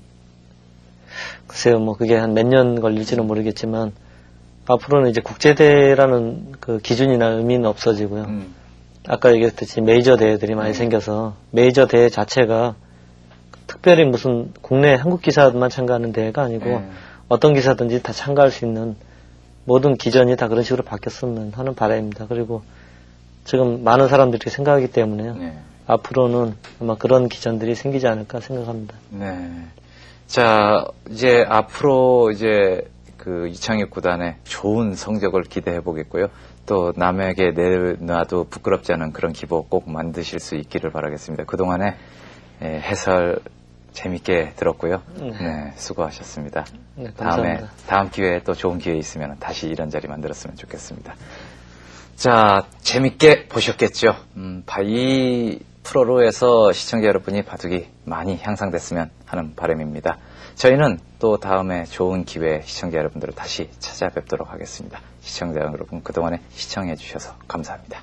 글쎄요 뭐 그게 한 몇 년 걸릴지는 모르겠지만 앞으로는 이제 국제대회라는 그 기준이나 의미는 없어지고요. 아까 얘기했듯이 메이저 대회들이 많이 생겨서 메이저 대회 자체가 특별히 무슨 국내 한국 기사만 참가하는 대회가 아니고 어떤 기사든지 다 참가할 수 있는 모든 기전이 다 그런 식으로 바뀌었으면 하는 바람입니다. 그리고 지금 많은 사람들이 생각하기 때문에요. 앞으로는 아마 그런 기전들이 생기지 않을까 생각합니다. 자, 이제 앞으로 이제 그 이창혁 구단의 좋은 성적을 기대해 보겠고요. 또 남에게 내놔도 부끄럽지 않은 그런 기복 꼭 만드실 수 있기를 바라겠습니다. 그동안에 해설 재밌게 들었고요. 수고하셨습니다. 감사합니다. 다음 기회에 또 좋은 기회 있으면 다시 이런 자리 만들었으면 좋겠습니다. 자, 재밌게 보셨겠죠? 이 프로로에서 시청자 여러분이 바둑이 많이 향상됐으면 하는 바람입니다. 저희는 또 다음에 좋은 기회에 시청자 여러분들을 다시 찾아뵙도록 하겠습니다. 시청자 여러분 그동안에 시청해 주셔서 감사합니다.